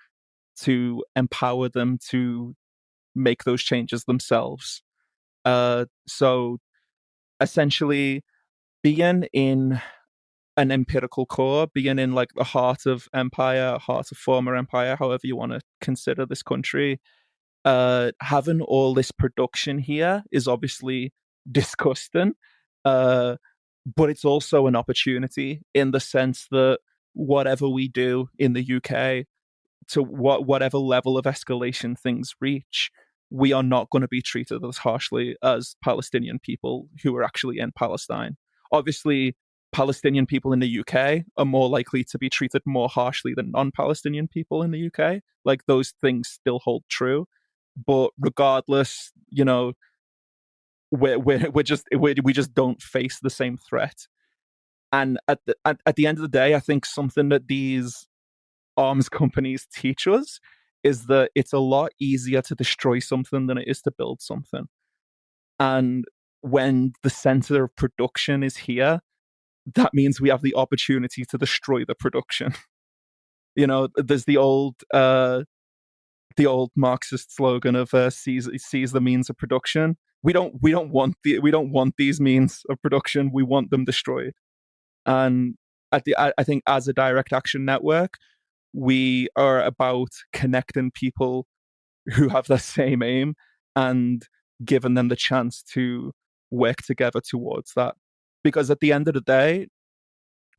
Speaker 2: to empower them to make those changes themselves. So essentially, being in an empirical core, being in like the heart of empire, heart of former empire, however you want to consider this country, having all this production here is obviously disgusting, but it's also an opportunity, in the sense that whatever we do in the UK, to whatever level of escalation things reach, we are not going to be treated as harshly as Palestinian people who are actually in Palestine. Obviously, Palestinian people in the UK are more likely to be treated more harshly than non-Palestinian people in the UK. Like, those things still hold true. But regardless, you know, we just don't face the same threat. And at the end of the day, I think something that these arms companies teach us is that it's a lot easier to destroy something than it is to build something. And when the center of production is here, that means we have the opportunity to destroy the production. You know, there's the old Marxist slogan of seize the means of production. We don't want these means of production. We want them destroyed. And I think as a direct action network, we are about connecting people who have the same aim and giving them the chance to work together towards that. Because at the end of the day,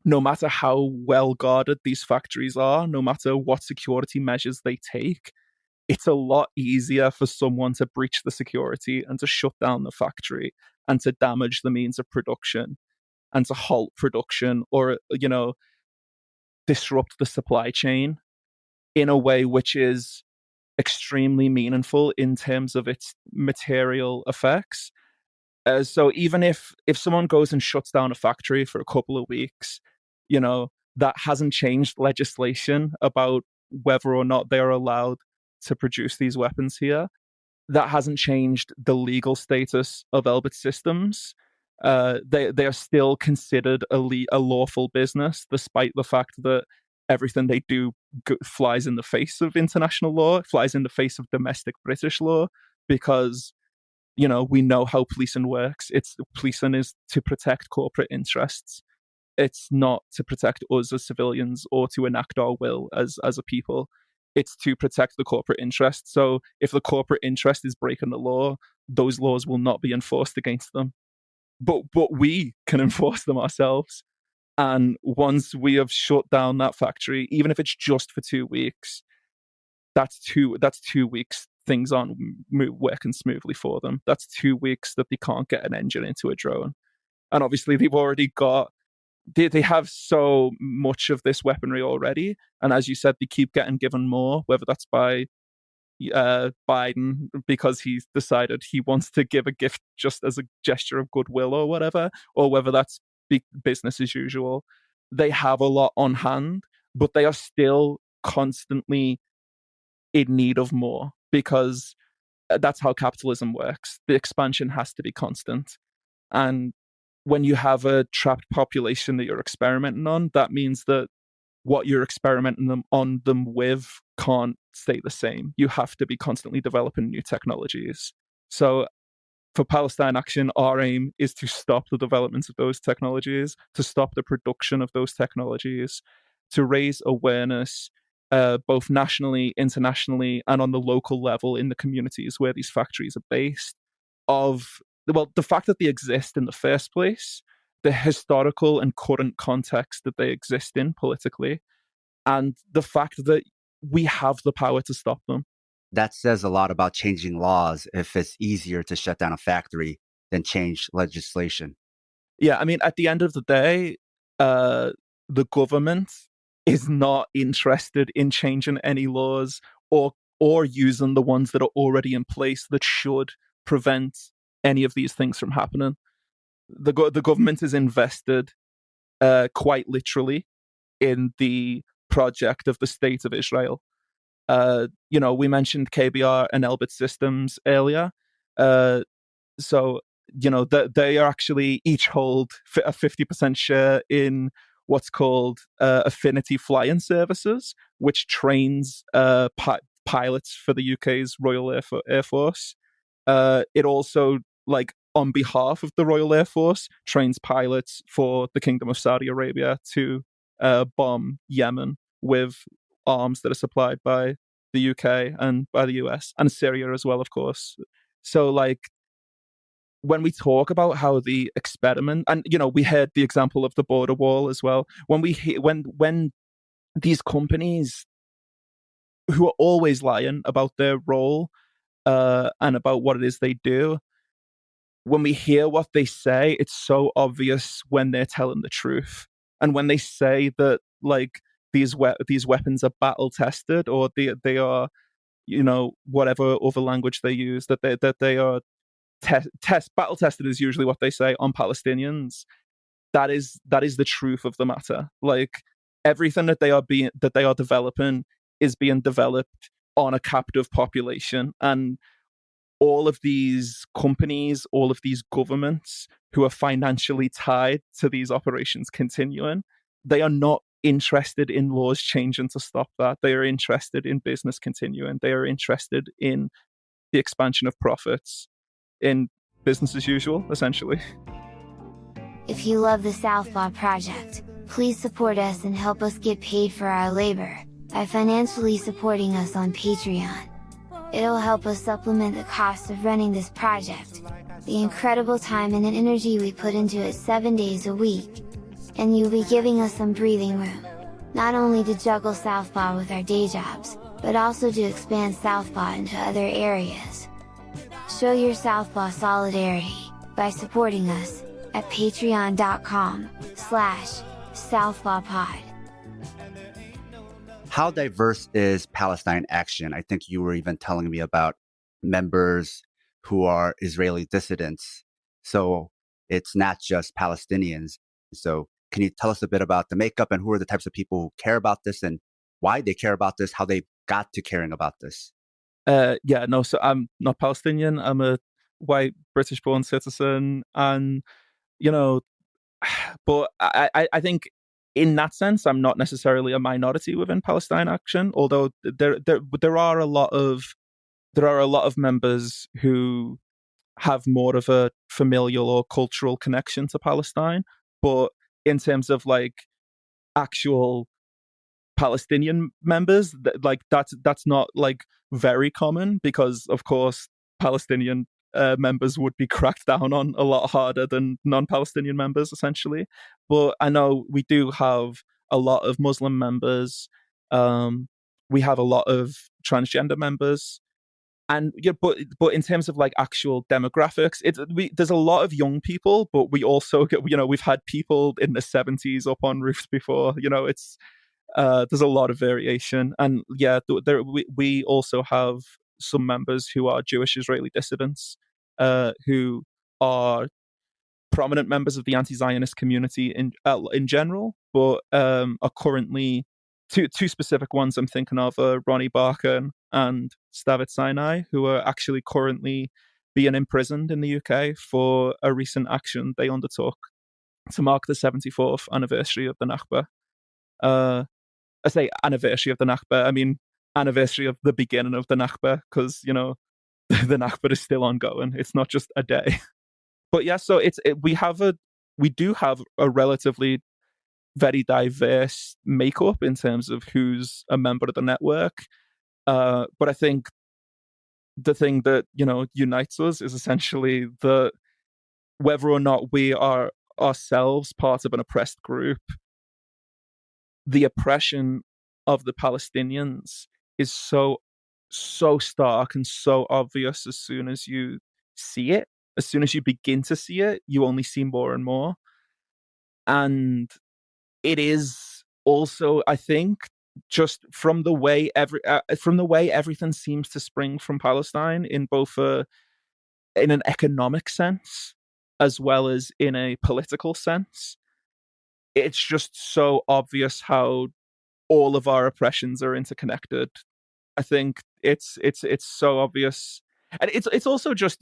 Speaker 2: no matter how well guarded these factories are, no matter what security measures they take, it's a lot easier for someone to breach the security and to shut down the factory and to damage the means of production and to halt production or, you know, disrupt the supply chain in a way which is extremely meaningful in terms of its material effects. So even if someone goes and shuts down a factory for a couple of weeks, you know, that hasn't changed legislation about whether or not they are allowed to produce these weapons here. That hasn't changed the legal status of Elbit Systems. They are still considered a lawful business, despite the fact that everything they do flies in the face of international law, flies in the face of domestic British law, because, you know, we know how policing works. Policing is to protect corporate interests. It's not to protect us as civilians or to enact our will as a people. It's to protect the corporate interest. So if the corporate interest is breaking the law, those laws will not be enforced against them. But we can enforce them ourselves. And once we have shut down that factory, even if it's just for 2 weeks, that's 2 weeks things aren't working smoothly for them. That's 2 weeks that they can't get an engine into a drone. And obviously they've already got, they have so much of this weaponry already. And as you said, they keep getting given more, whether that's by Biden because he's decided he wants to give a gift just as a gesture of goodwill or whatever, or whether that's business as usual. They have a lot on hand, but they are still constantly in need of more because that's how capitalism works. The expansion has to be constant. And when you have a trapped population that you're experimenting on, that means that what you're experimenting on them with can't stay the same. You have to be constantly developing new technologies. So for Palestine Action, our aim is to stop the development of those technologies, to stop the production of those technologies, to raise awareness both nationally, internationally, and on the local level in the communities where these factories are based, of, well, the fact that they exist in the first place, the historical and current context that they exist in politically, and the fact that we have the power to stop them.
Speaker 1: That says a lot about changing laws if it's easier to shut down a factory than change legislation.
Speaker 2: Yeah, I mean, at the end of the day, the government is not interested in changing any laws or using the ones that are already in place that should prevent any of these things from happening. The government is invested quite literally in the project of the State of Israel. You know, we mentioned KBR and Elbit Systems earlier. So, you know, they are actually each hold a 50% share in what's called Affinity Flying Services, which trains pilots for the UK's Royal Air Force. It also, like, on behalf of the Royal Air Force, trains pilots for the Kingdom of Saudi Arabia to bomb Yemen with arms that are supplied by the UK and by the US and Syria as well, of course. So, like, when we talk about how the experiment, and, you know, we heard the example of the border wall as well. When these companies who are always lying about their role and about what it is they do, when we hear what they say, it's so obvious when they're telling the truth. And when they say that, like, these weapons are battle tested, or they are, whatever other language they use, that they are battle tested is usually what they say on Palestinians. That is the truth of the matter. Like, everything that they are developing is being developed on a captive population, and all of these companies, all of these governments who are financially tied to these operations continuing, they are not interested in laws changing to stop that. They are interested in business continuing. They are interested in the expansion of profits, in business as usual, essentially.
Speaker 4: If you love the Southpaw project, please support us and help us get paid for our labor by financially supporting us on Patreon. It'll help us supplement the cost of running this project, the incredible time and energy we put into it 7 days a week. And you'll be giving us some breathing room, not only to juggle Southpaw with our day jobs, but also to expand Southpaw into other areas. Show your Southpaw solidarity by supporting us at patreon.com/southpawpod.
Speaker 1: How diverse is Palestine Action? I think you were even telling me about members who are Israeli dissidents. So it's not just Palestinians. So can you tell us a bit about the makeup and who are the types of people who care about this and why they care about this, how they got to caring about this?
Speaker 2: So I'm not Palestinian. I'm a white British-born citizen, and but I think in that sense, I'm not necessarily a minority within Palestine Action. Although there are a lot of members who have more of a familial or cultural connection to Palestine. But in terms of like actual Palestinian members, that's not like very common, because of course Palestinian members would be cracked down on a lot harder than non-Palestinian members, essentially. But I know we do have a lot of Muslim members. We have a lot of transgender members, and but in terms of like actual demographics, there's a lot of young people, but we also get, we've had people in the 70s up on roofs before. It's there's a lot of variation, and we also have some members who are Jewish Israeli dissidents, who are prominent members of the anti-Zionist community in general, but are currently two specific ones I'm thinking of are Ronnie Barker and Stavit Sinai, who are actually currently being imprisoned in the UK for a recent action they undertook to mark the 74th anniversary of the Nakba. I say anniversary of the Nakba, I mean anniversary of the beginning of the Nakba, because, the Nakba is still ongoing. It's not just a day. But yeah, so we do have a relatively very diverse makeup in terms of who's a member of the network. But I think the thing that, unites us is essentially whether or not we are ourselves part of an oppressed group, the oppression of the Palestinians is so stark and so obvious as soon as you see it. As soon as you begin to see it, you only see more and more. And it is also, I think, just from the way everything seems to spring from Palestine, in both in an economic sense as well as in a political sense. It's just so obvious how all of our oppressions are interconnected. I think it's so obvious, and it's also just,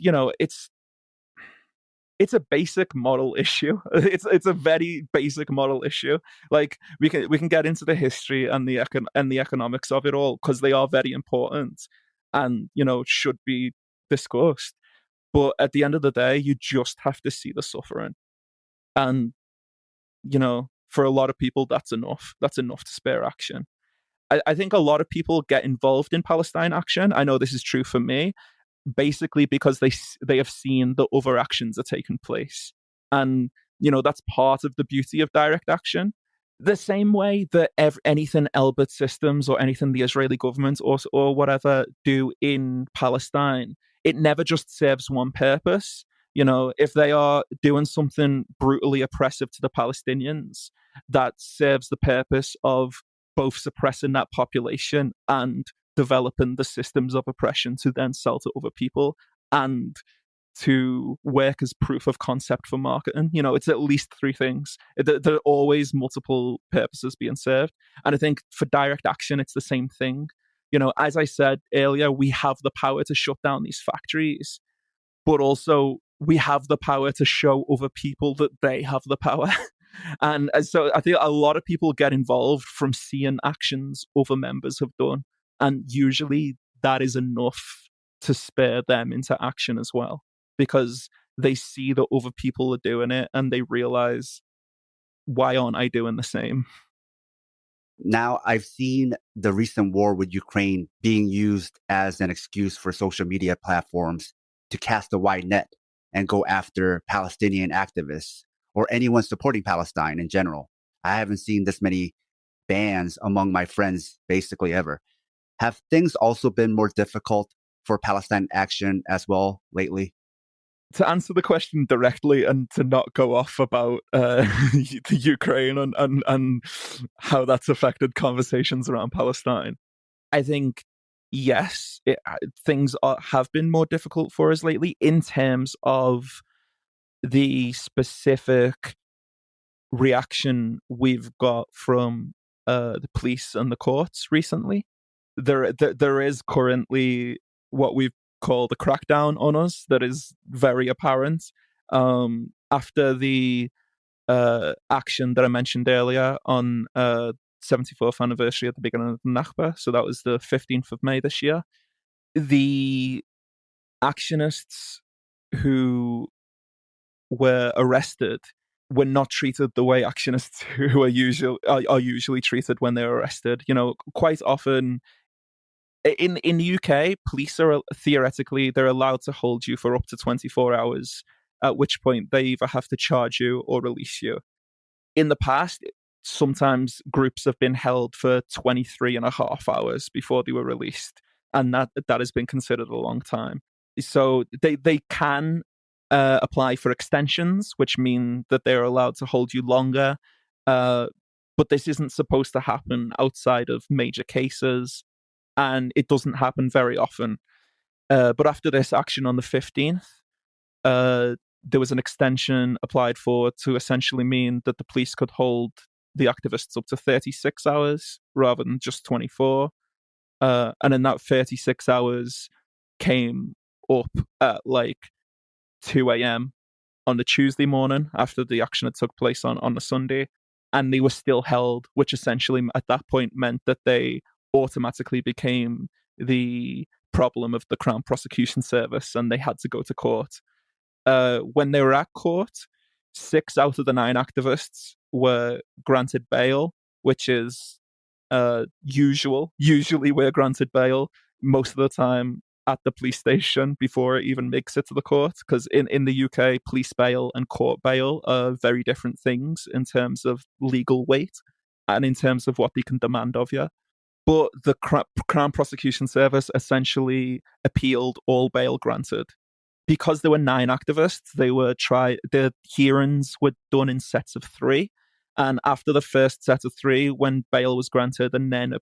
Speaker 2: it's a basic moral issue. It's a very basic moral issue. Like, we can get into the history and the economics of it all, because they are very important and, should be discussed. But at the end of the day, you just have to see the suffering, and for a lot of people, that's enough. That's enough to spare action. I think a lot of people get involved in Palestine Action. I know this is true for me, basically because they have seen the other actions are taking place. And, that's part of the beauty of direct action. The same way that anything Elbit Systems or anything the Israeli government or whatever do in Palestine, it never just serves one purpose. If they are doing something brutally oppressive to the Palestinians, that serves the purpose of both suppressing that population and developing the systems of oppression to then sell to other people and to work as proof of concept for marketing. It's at least three things. There are always multiple purposes being served. And I think for direct action, it's the same thing. As I said earlier, we have the power to shut down these factories, but also we have the power to show other people that they have the power. And so I think a lot of people get involved from seeing actions other members have done. And usually that is enough to spur them into action as well, because they see that other people are doing it and they realize, why aren't I doing the same?
Speaker 1: Now, I've seen the recent war with Ukraine being used as an excuse for social media platforms to cast a wide net and go after Palestinian activists or anyone supporting Palestine in general. I haven't seen this many bans among my friends basically ever. Have things also been more difficult for Palestine Action as well lately?
Speaker 2: To answer the question directly and to not go off about the Ukraine and how that's affected conversations around Palestine, I think, yes, things have been more difficult for us lately in terms of the specific reaction we've got from the police and the courts recently. There is currently what we've called a crackdown on us that is very apparent after the action that I mentioned earlier on 74th anniversary at the beginning of the Nakba. So that was the 15th of May this year. The actionists who were arrested were not treated the way actionists who are usually treated when they're arrested. Quite often in the UK, police are theoretically they're allowed to hold you for up to 24 hours, at which point they either have to charge you or release you. In the past, sometimes groups have been held for 23 and a half hours before they were released, and that has been considered a long time. So they can apply for extensions, which mean that they're allowed to hold you longer. But this isn't supposed to happen outside of major cases, and it doesn't happen very often. But after this action on the 15th, there was an extension applied for to essentially mean that the police could hold the activists up to 36 hours rather than just 24. And then that 36 hours came up at like 2 a.m. on the Tuesday morning after the action had took place on the Sunday, and they were still held, which essentially at that point meant that they automatically became the problem of the Crown Prosecution Service and they had to go to court. When they were at court, 6 out of the 9 activists were granted bail, which is usually we're granted bail most of the time at the police station before it even makes it to the court, because in the UK, police bail and court bail are very different things in terms of legal weight and in terms of what they can demand of you. But the Crown Prosecution Service essentially appealed all bail granted. Because there were 9 activists, the hearings were done in sets of 3. And after the first set of 3, when bail was granted and then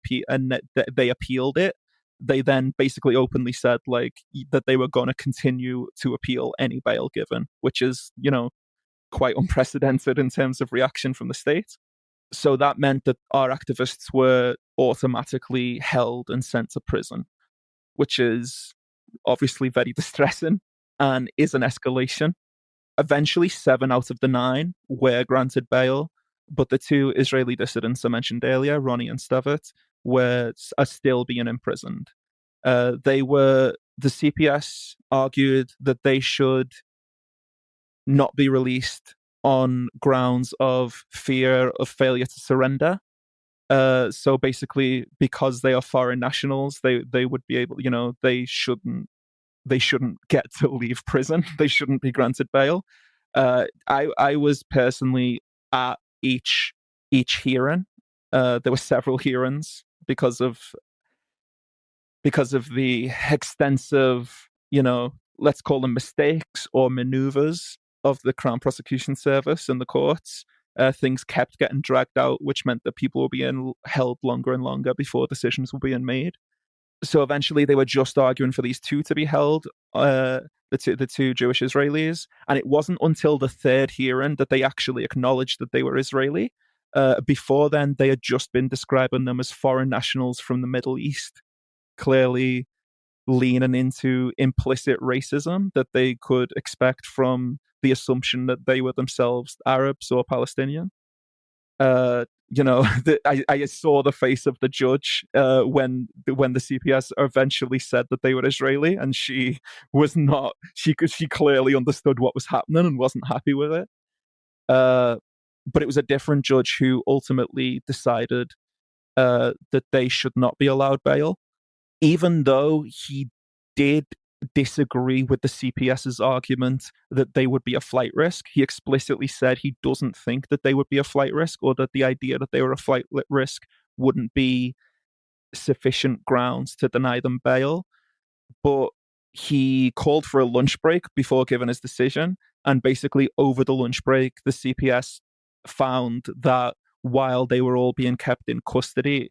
Speaker 2: they appealed it, they then basically openly said that they were going to continue to appeal any bail given, which is, quite unprecedented in terms of reaction from the state. So that meant that our activists were automatically held and sent to prison, which is obviously very distressing and is an escalation. Eventually, 7 out of the 9 were granted bail, but the 2 Israeli dissidents I mentioned earlier, Ronnie and Stavit, are still being imprisoned. The CPS argued that they should not be released on grounds of fear of failure to surrender. So basically, because they are foreign nationals, they would be able, they shouldn't get to leave prison. They shouldn't be granted bail. I was personally at each each hearing. There were several hearings because of the extensive, let's call them mistakes or maneuvers of the Crown Prosecution Service and the courts. Things kept getting dragged out, which meant that people were being held longer and longer before decisions were being made. So eventually they were just arguing for these two to be held, the two Jewish Israelis. And it wasn't until the third hearing that they actually acknowledged that they were Israeli. Before then, they had just been describing them as foreign nationals from the Middle East, clearly leaning into implicit racism that they could expect from the assumption that they were themselves Arabs or Palestinian. I saw the face of the judge when the CPS eventually said that they were Israeli, and she was not. She clearly understood what was happening and wasn't happy with it. But it was a different judge who ultimately decided that they should not be allowed bail, even though he did disagree with the CPS's argument that they would be a flight risk. He explicitly said he doesn't think that they would be a flight risk, or that the idea that they were a flight risk wouldn't be sufficient grounds to deny them bail. But he called for a lunch break before giving his decision, and basically over the lunch break, the CPS found that while they were all being kept in custody,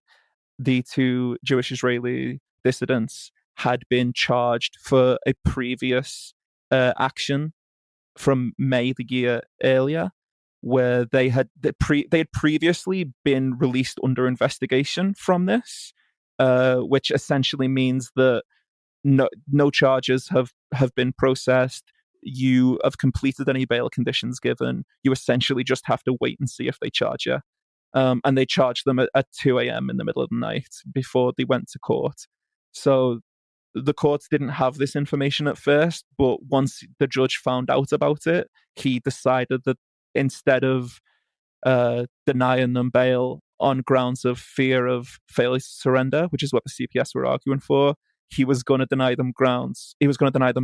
Speaker 2: the two Jewish Israeli dissidents had been charged for a previous action from May the year earlier, where they had previously been released under investigation from this, which essentially means that no charges have been processed. You have completed any bail conditions given. You essentially just have to wait and see if they charge you. And they charged them at 2 a.m. in the middle of the night before they went to court. So the courts didn't have this information at first, but once the judge found out about it, he decided that instead of denying them bail on grounds of fear of failure to surrender, which is what the CPS were arguing for, he was going to deny them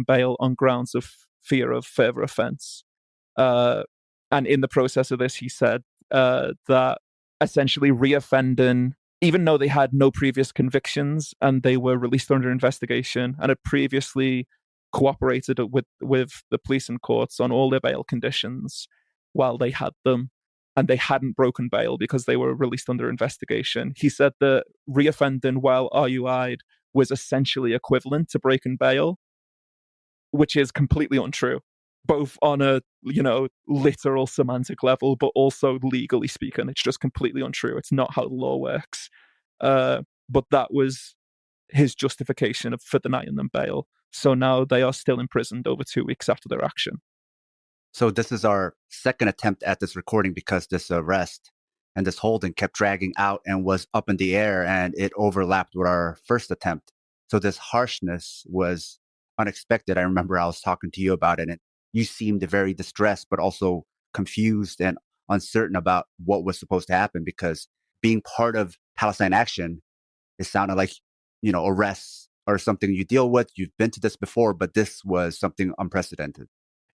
Speaker 2: bail on grounds of fear of further offense. And in the process of this, he said that essentially reoffending, even though they had no previous convictions and they were released under investigation and had previously cooperated with the police and courts on all their bail conditions while they had them, and they hadn't broken bail because they were released under investigation. He said that reoffending while RUI'd was essentially equivalent to breaking bail, which is completely untrue, both on a literal semantic level, but also legally speaking. It's just completely untrue. It's not how the law works. But that was his justification for denying them bail. So now they are still imprisoned over 2 weeks after their action.
Speaker 1: So this is our second attempt at this recording because this arrest and this holding kept dragging out and was up in the air, and it overlapped with our first attempt. So this harshness was unexpected. I remember I was talking to you about it, and you seemed very distressed, but also confused and uncertain about what was supposed to happen, because being part of Palestine Action, it sounded like, arrests are something you deal with. You've been to this before, but this was something unprecedented.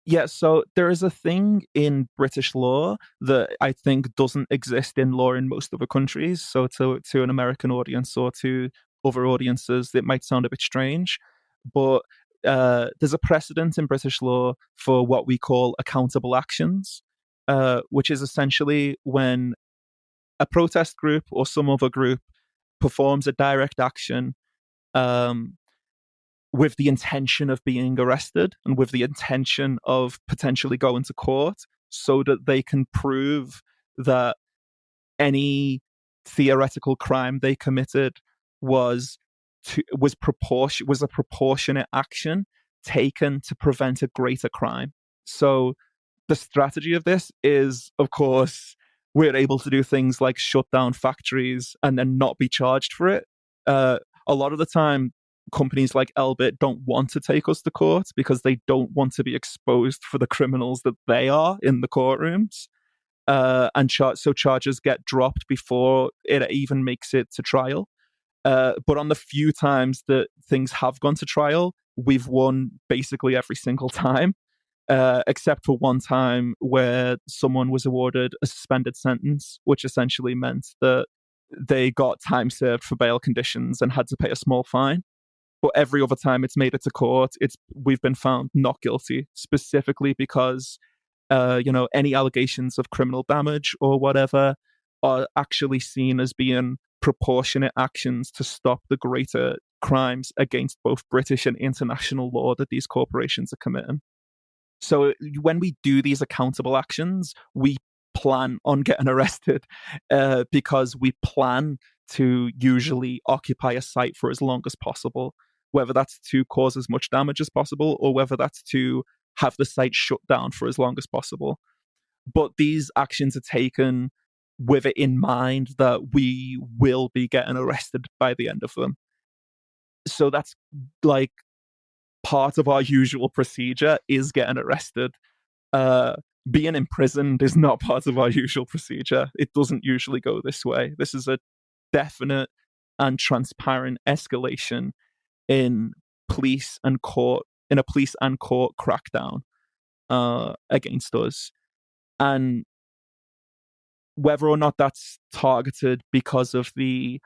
Speaker 2: Yeah, so there is a thing in British law that I think doesn't exist in law in most other countries. So to an American audience or to other audiences, it might sound a bit strange, but there's a precedent in British law for what we call accountable actions, which is essentially when a protest group or some other group performs a direct action with the intention of being arrested and with the intention of potentially going to court, so that they can prove that any theoretical crime they committed was a proportionate action taken to prevent a greater crime. So the strategy of this is, of course, we're able to do things like shut down factories and then not be charged for it. A lot of the time, companies like Elbit don't want to take us to court because they don't want to be exposed for the criminals that they are in the courtrooms. So charges get dropped before it even makes it to trial. But on the few times that things have gone to trial, we've won basically every single time. except for one time where someone was awarded a suspended sentence, which essentially meant that they got time served for bail conditions and had to pay a small fine. But every other time it's made it to court, we've been found not guilty, specifically because any allegations of criminal damage or whatever are actually seen as being proportionate actions to stop the greater crimes against both British and international law that these corporations are committing. So when we do these accountable actions, we plan on getting arrested because we plan to usually occupy a site for as long as possible, whether that's to cause as much damage as possible or whether that's to have the site shut down for as long as possible. But these actions are taken with it in mind that we will be getting arrested by the end of them. So that's like part of our usual procedure is getting arrested. Being imprisoned is not part of our usual procedure. It doesn't usually go this way. This is a definite and transparent escalation in a police and court crackdown against us. And whether or not that's targeted because of the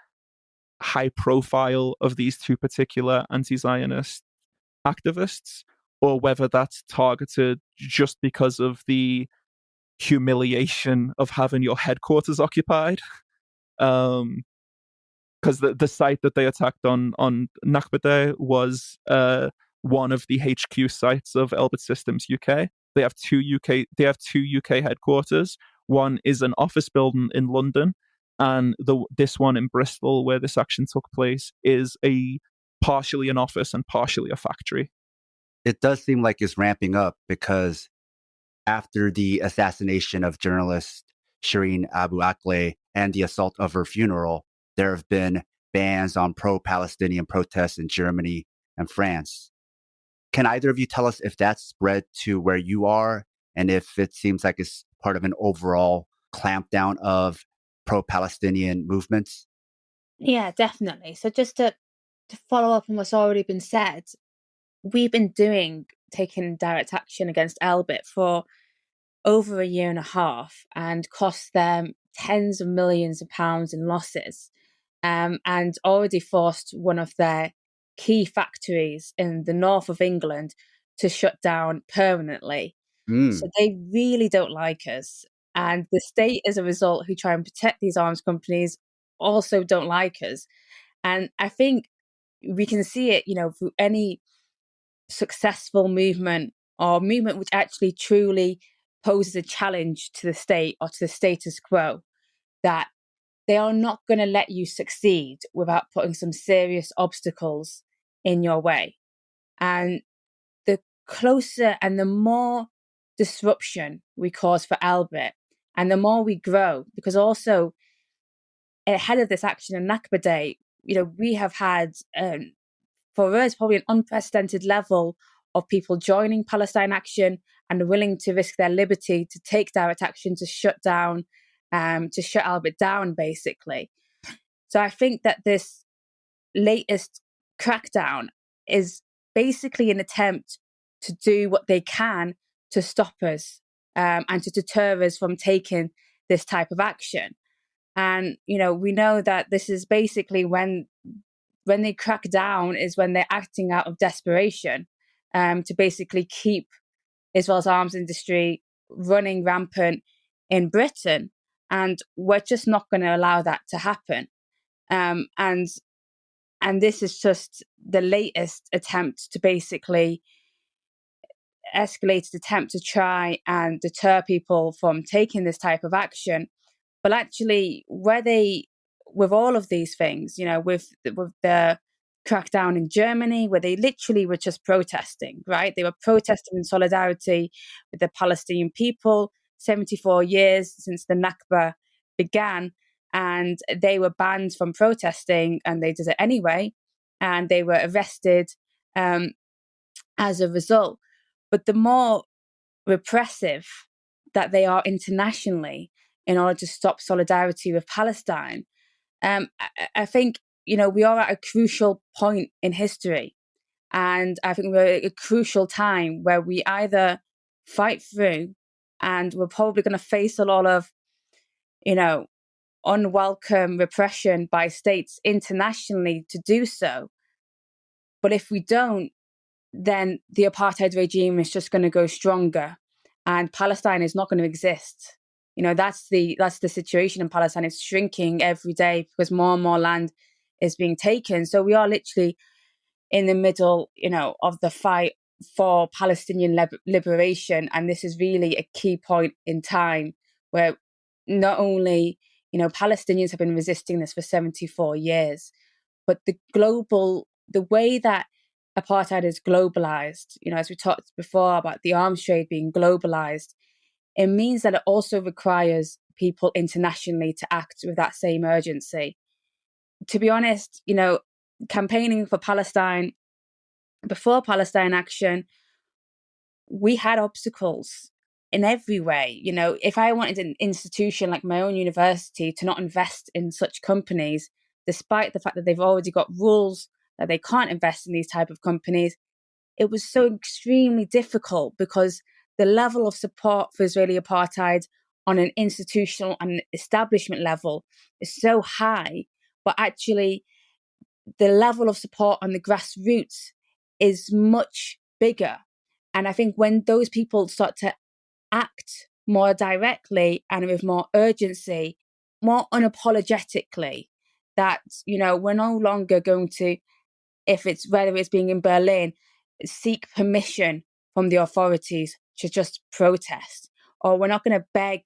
Speaker 2: high profile of these two particular anti-Zionist activists, or whether that's targeted just because of the humiliation of having your headquarters occupied. Because the site that they attacked on Nakba Day was one of the HQ sites of Elbit Systems UK. They have two UK headquarters. One is an office building in London, and this one in Bristol, where this action took place, is partially an office and partially a factory.
Speaker 1: It does seem like it's ramping up because after the assassination of journalist Shireen Abu Akleh and the assault of her funeral, there have been bans on pro-Palestinian protests in Germany and France. Can either of you tell us if that's spread to where you are and if it seems like it's part of an overall clampdown of pro-Palestinian movements?
Speaker 3: Yeah, definitely. So just to follow up on what's already been said, we've been taking direct action against Elbit for over a year and a half and cost them tens of millions of pounds in losses, and already forced one of their key factories in the north of England to shut down permanently. So they really don't like us. And the state, as a result, who try and protect these arms companies, also don't like us. And I think we can see it, through any successful movement or movement which actually truly poses a challenge to the state or to the status quo, that they are not going to let you succeed without putting some serious obstacles in your way. And the closer and the more disruption we cause for Elbit, and the more we grow, because also ahead of this action on Nakba Day, we have had, for us, probably an unprecedented level of people joining Palestine Action and willing to risk their liberty to take direct action to shut Elbit down, basically. So I think that this latest crackdown is basically an attempt to do what they can to stop us and to deter us from taking this type of action. And, we know that this is basically when they crack down is when they're acting out of desperation to basically keep Israel's arms industry running rampant in Britain. And we're just not going to allow that to happen. And this is just the latest attempt to basically escalated attempt to try and deter people from taking this type of action. But actually, with all of these things, with the crackdown in Germany, where they literally were just protesting, right? They were protesting in solidarity with the Palestinian people, 74 years since the Nakba began, and they were banned from protesting, and they did it anyway, and they were arrested as a result. But the more repressive that they are internationally in order to stop solidarity with Palestine, I think, we are at a crucial point in history. And I think we're at a crucial time where we either fight through, and we're probably going to face a lot of, unwelcome repression by states internationally to do so. But if we don't, then the apartheid regime is just going to go stronger, and Palestine is not going to exist. That's the situation in Palestine. It's shrinking every day because more and more land is being taken. So we are literally in the middle, of the fight for Palestinian liberation. And this is really a key point in time where not only, Palestinians have been resisting this for 74 years, but the way that apartheid is globalized, as we talked before about the arms trade being globalized, it means that it also requires people internationally to act with that same urgency. To be honest, campaigning for Palestine, before Palestine Action, we had obstacles in every way. If I wanted an institution like my own university to not invest in such companies, despite the fact that they've already got rules that they can't invest in these type of companies, it was so extremely difficult because the level of support for Israeli apartheid on an institutional and establishment level is so high, but actually the level of support on the grassroots is much bigger. And I think when those people start to act more directly and with more urgency, more unapologetically, that, we're no longer going to, whether it's being in Berlin, seek permission from the authorities to just protest, or we're not going to beg,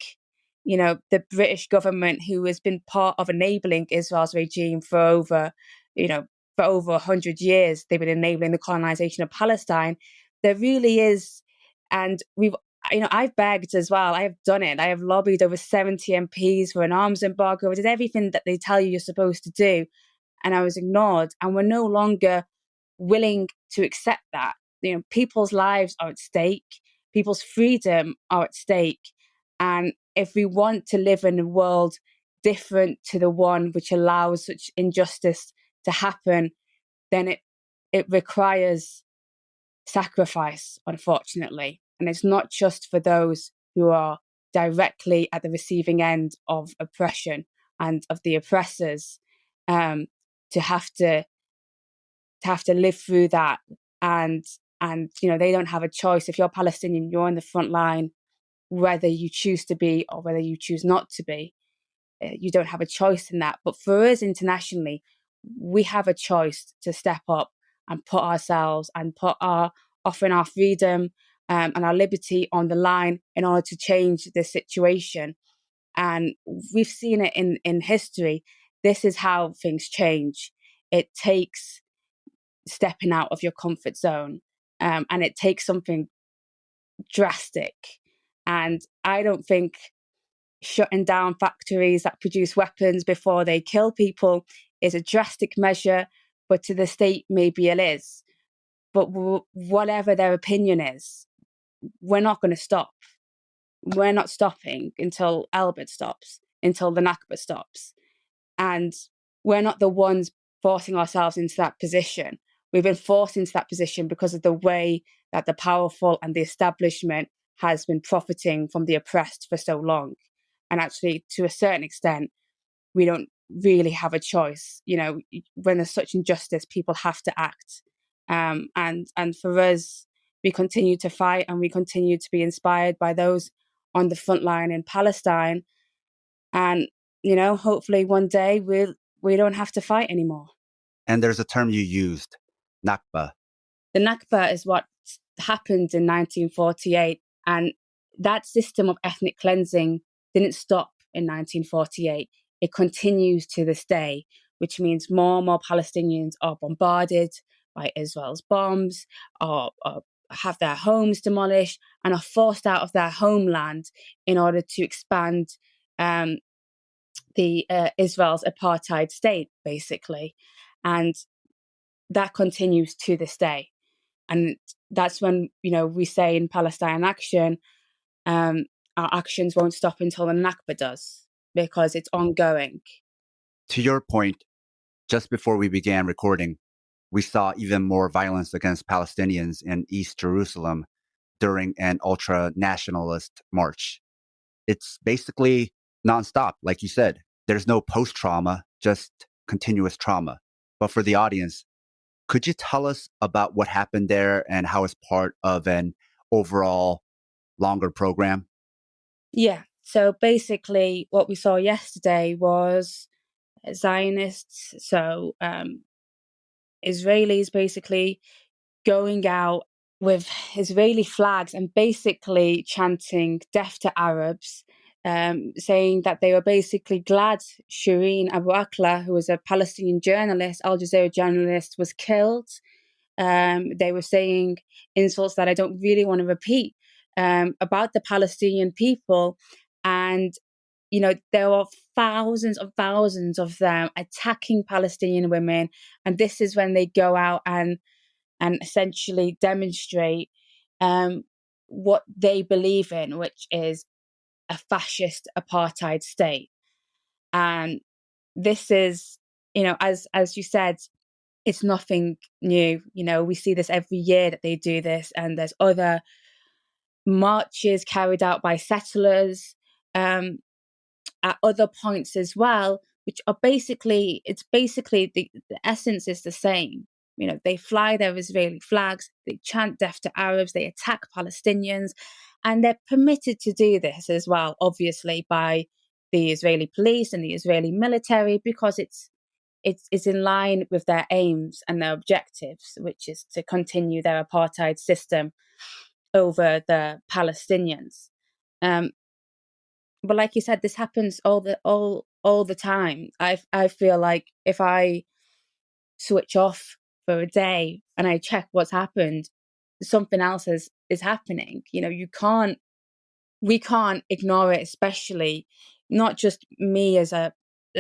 Speaker 3: the British government, who has been part of enabling Israel's regime for over 100 years. They've been enabling the colonization of Palestine. There really is, and I've begged as well. I have done it. I have lobbied over 70 MPs for an arms embargo. I did everything that they tell you you're supposed to do, and I was ignored. And we're no longer willing to accept that. People's lives are at stake. People's freedom are at stake. And if we want to live in a world different to the one which allows such injustice to happen, then it requires sacrifice, unfortunately. And it's not just for those who are directly at the receiving end of oppression and of the oppressors, to have to live through that. And they don't have a choice. If you're Palestinian, you're on the front line, whether you choose to be or whether you choose not to be. You don't have a choice in that. But for us internationally, we have a choice to step up and put ourselves and offering our freedom and our liberty on the line in order to change this situation. And we've seen it in history. This is how things change. It takes stepping out of your comfort zone, and it takes something drastic. And I don't think shutting down factories that produce weapons before they kill people is a drastic measure, but to the state, maybe it is. But whatever their opinion is, we're not going to stop. We're not stopping until Elbit stops, until the Nakba stops. And we're not the ones forcing ourselves into that position. We've been forced into that position because of the way that the powerful and the establishment has been profiting from the oppressed for so long. And actually, to a certain extent, we don't really have a choice. When there's such injustice, people have to act. And for us, we continue to fight, and we continue to be inspired by those on the front line in Palestine. And, hopefully one day we don't have to fight anymore.
Speaker 1: And there's a term you used, Nakba.
Speaker 3: The Nakba is what happened in 1948. And that system of ethnic cleansing didn't stop in 1948. It continues to this day, which means more and more Palestinians are bombarded by Israel's bombs, or have their homes demolished, and are forced out of their homeland in order to expand Israel's apartheid state, basically. And that continues to this day. And that's when, we say in Palestine Action, our actions won't stop until the Nakba does, because it's ongoing.
Speaker 1: To your point, just before we began recording, we saw even more violence against Palestinians in East Jerusalem during an ultra nationalist march. It's basically nonstop, like you said. There's no post trauma, just continuous trauma. But for the audience, could you tell us about what happened there and how it's part of an overall longer program?
Speaker 3: Yeah. So basically, what we saw yesterday was Zionists, so Israelis basically going out with Israeli flags and basically chanting death to Arabs, saying that they were basically glad Shireen Abu Akleh, who was a Palestinian journalist, Al Jazeera journalist, was killed. They were saying insults that I don't really want to repeat about the Palestinian people. And, you know, there were thousands of them attacking Palestinian women. And this is when they go out and essentially demonstrate what they believe in, which is a fascist apartheid state. And this is, you know, as you said, it's nothing new. You know, we see this every year that they do this, and there's other marches carried out by settlers at other points as well, which are basically, the essence is the same. You know, they fly their Israeli flags, they chant death to Arabs, they attack Palestinians, and they're permitted to do this as well, obviously, by the Israeli police and the Israeli military, because it's in line with their aims and their objectives, which is to continue their apartheid system over the Palestinians. But like you said, this happens all the time. I feel like if I switch off for a day and I check what's happened, something else is happening. You know, we can't ignore it, especially not just me as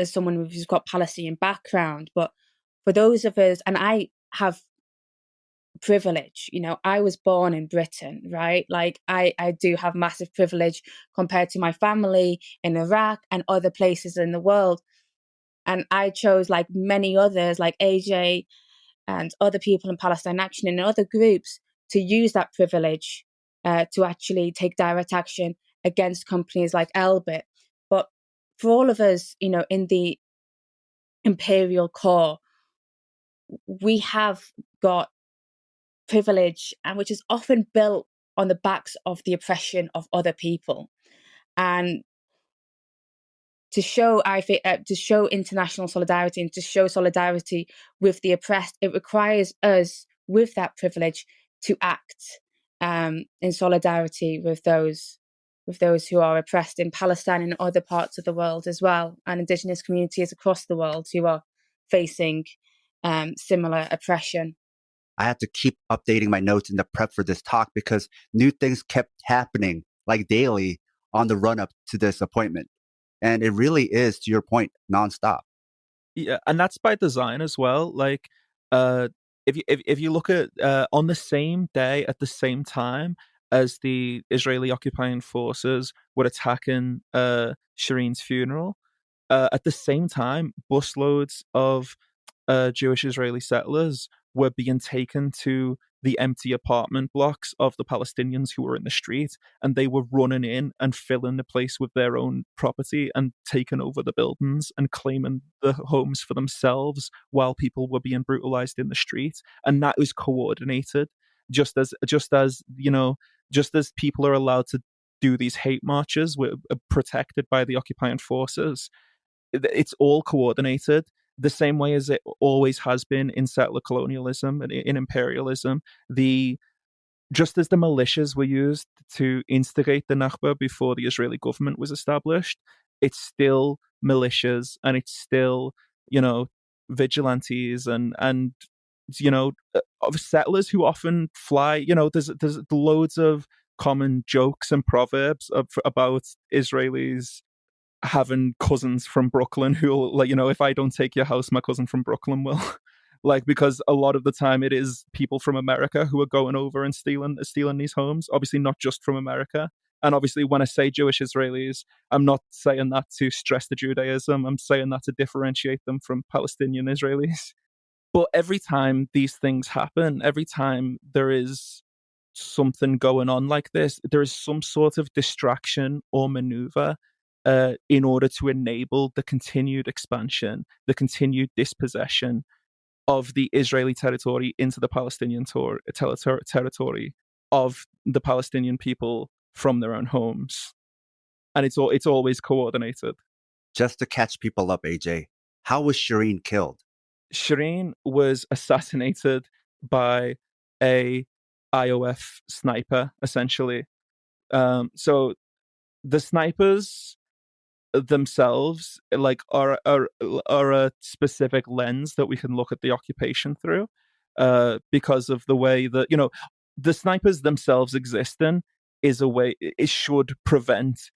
Speaker 3: someone who's got Palestinian background, but for those of us, and I have privilege. You know, I was born in Britain, right? Like I do have massive privilege compared to my family in Iraq and other places in the world. And I chose, like many others, like AJ and other people in Palestine Action and other groups, to use that privilege to actually take direct action against companies like Elbit. But for all of us, you know, in the imperial core, we have got privilege, and which is often built on the backs of the oppression of other people. And to show, to show international solidarity and to show solidarity with the oppressed, it requires us, with that privilege, to act in solidarity with those who are oppressed in Palestine and other parts of the world as well, and Indigenous communities across the world who are facing similar oppression.
Speaker 1: I had to keep updating my notes in the prep for this talk because new things kept happening like daily on the run up to this appointment. And it really is, to your point, nonstop.
Speaker 2: Yeah, and that's by design as well. Like, if you look at on the same day at the same time as the Israeli occupying forces were attacking Shireen's funeral, at the same time, busloads of Jewish Israeli settlers were being taken to the empty apartment blocks of the Palestinians who were in the street, and they were running in and filling the place with their own property and taking over the buildings and claiming the homes for themselves while people were being brutalized in the street. And that was coordinated, just as you know, just as people are allowed to do these hate marches, were protected by the occupying forces. It's all coordinated the same way as it always has been in settler colonialism and in imperialism. Just as the militias were used to instigate the Nakba before the Israeli government was established, it's still militias, and it's still, you know, vigilantes and you know, of settlers who often fly. You know, there's loads of common jokes and proverbs about Israelis having cousins from Brooklyn who, like, you know, if I don't take your house, my cousin from Brooklyn will. Like, because a lot of the time it is people from America who are going over and stealing these homes. Obviously, not just from America. And obviously, when I say Jewish Israelis, I'm not saying that to stress the Judaism. I'm saying that to differentiate them from Palestinian Israelis. But every time these things happen, every time there is something going on like this, there is some sort of distraction or maneuver in order to enable the continued expansion, the continued dispossession of the Israeli territory into the Palestinian territory of the Palestinian people from their own homes. And it's always coordinated.
Speaker 1: Just to catch people up, AJ, how was Shireen killed?
Speaker 2: Shireen was assassinated by a IOF sniper, essentially. So the snipers themselves are a specific lens that we can look at the occupation through, because of the way that the snipers themselves existing is a way it should prevent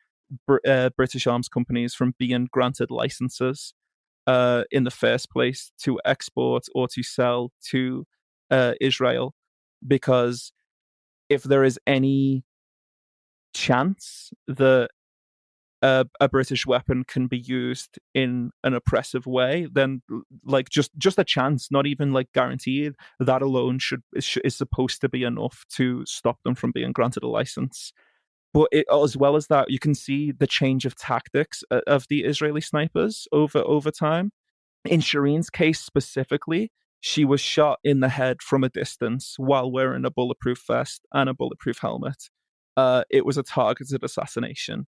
Speaker 2: British arms companies from being granted licenses in the first place to export or to sell to Israel, because if there is any chance that a British weapon can be used in an oppressive way, then just a chance, not even guaranteed, that alone is supposed to be enough to stop them from being granted a license. But as well as that, you can see the change of tactics of the Israeli snipers over time. In Shireen's case specifically, she was shot in the head from a distance while wearing a bulletproof vest and a bulletproof helmet. It was a targeted assassination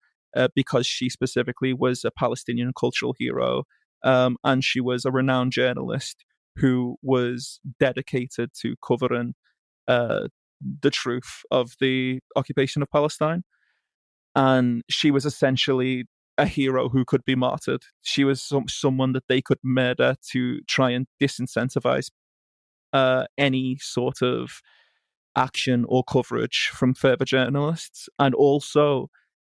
Speaker 2: because she specifically was a Palestinian cultural hero, and she was a renowned journalist who was dedicated to covering the truth of the occupation of Palestine. And she was essentially a hero who could be martyred. She was someone that they could murder to try and disincentivize any sort of action or coverage from further journalists, and also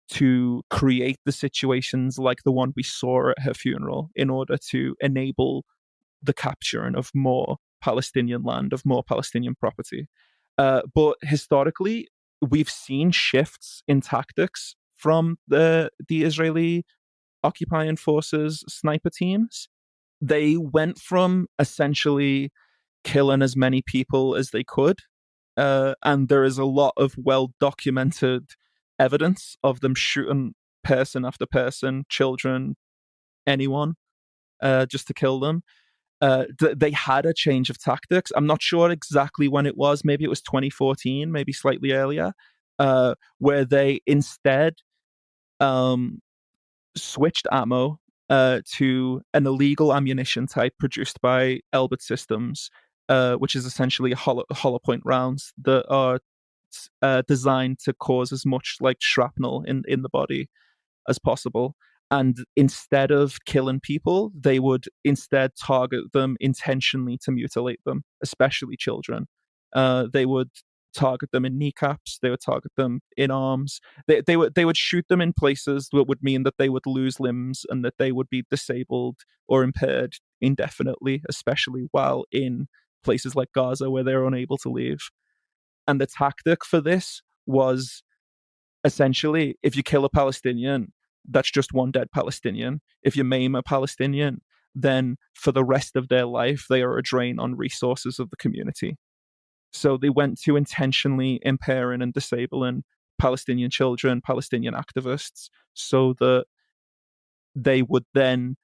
Speaker 2: to create the situations like the one we saw at her funeral in order to enable the capturing of more Palestinian land, of more Palestinian property. But historically, we've seen shifts in tactics from the Israeli occupying forces sniper teams. They went from essentially killing as many people as they could, and there is a lot of well-documented evidence of them shooting person after person, children, anyone, just to kill them. They had a change of tactics. I'm not sure exactly when it was. Maybe it was 2014, maybe slightly earlier, where they instead switched ammo to an illegal ammunition type produced by Elbit Systems, which is essentially hollow point rounds that are designed to cause as much shrapnel in the body as possible. And instead of killing people, they would instead target them intentionally to mutilate them, especially children. They would target them in kneecaps. They would target them in arms. They would shoot them in places that would mean that they would lose limbs and that they would be disabled or impaired indefinitely, especially while in places like Gaza where they're unable to leave. And the tactic for this was essentially, if you kill a Palestinian, that's just one dead Palestinian. If you maim a Palestinian, then for the rest of their life, they are a drain on resources of the community. So they went to intentionally impairing and disabling Palestinian children, Palestinian activists, so that they would then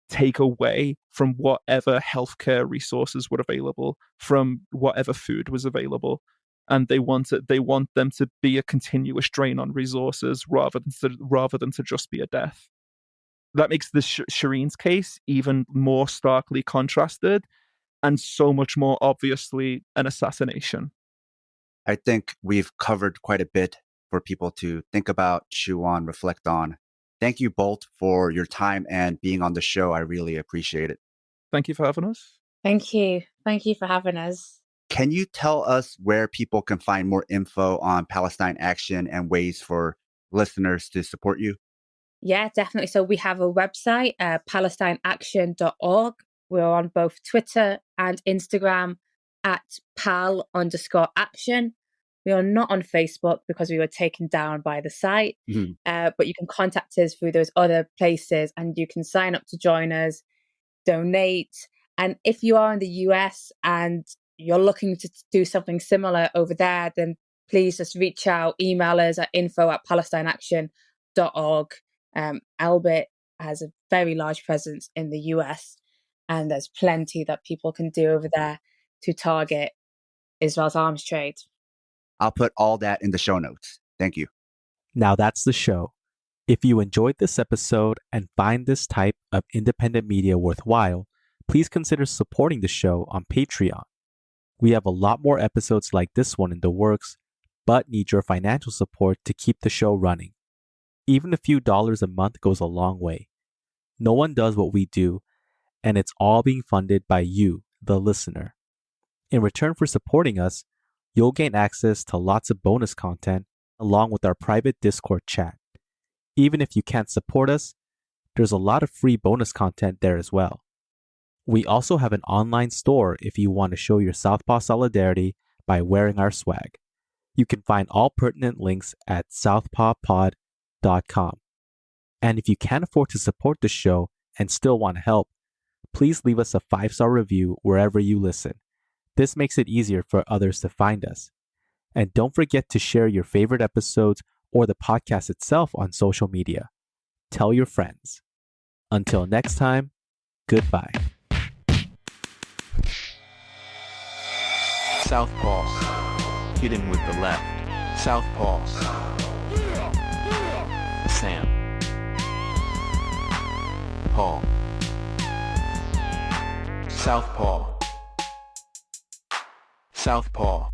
Speaker 2: take away from whatever healthcare resources were available, from whatever food was available. And they want them to be a continuous drain on resources rather than to just be a death. That makes the Shireen's case even more starkly contrasted and so much more obviously an assassination.
Speaker 1: I think we've covered quite a bit for people to think about, chew on, reflect on. Thank you both for your time and being on the show. I really appreciate it.
Speaker 2: Thank you for having us.
Speaker 3: Thank you. Thank you for having us.
Speaker 1: Can you tell us where people can find more info on Palestine Action and ways for listeners to support you?
Speaker 3: Yeah, definitely. So we have a website, palestineaction.org. We're on both Twitter and Instagram at @pal_action. We are not on Facebook because we were taken down by the site, but you can contact us through those other places and you can sign up to join us, donate. And if you are in the US and you're looking to do something similar over there, then please just reach out, email us at info@palestineaction.org. Albert has a very large presence in the US, and there's plenty that people can do over there to target Israel's arms trade.
Speaker 1: I'll put all that in the show notes. Thank you.
Speaker 5: Now that's the show. If you enjoyed this episode and find this type of independent media worthwhile, please consider supporting the show on Patreon. We have a lot more episodes like this one in the works, but need your financial support to keep the show running. Even a few dollars a month goes a long way. No one does what we do, and it's all being funded by you, the listener. In return for supporting us, you'll gain access to lots of bonus content along with our private Discord chat. Even if you can't support us, there's a lot of free bonus content there as well. We also have an online store if you want to show your Southpaw solidarity by wearing our swag. You can find all pertinent links at southpawpod.com. And if you can't afford to support the show and still want to help, please leave us a 5-star review wherever you listen. This makes it easier for others to find us. And don't forget to share your favorite episodes or the podcast itself on social media. Tell your friends. Until next time, goodbye.
Speaker 6: Southpaw. Hitting with the left. Southpaw. Sam. Paul. Southpaw. Southpaw.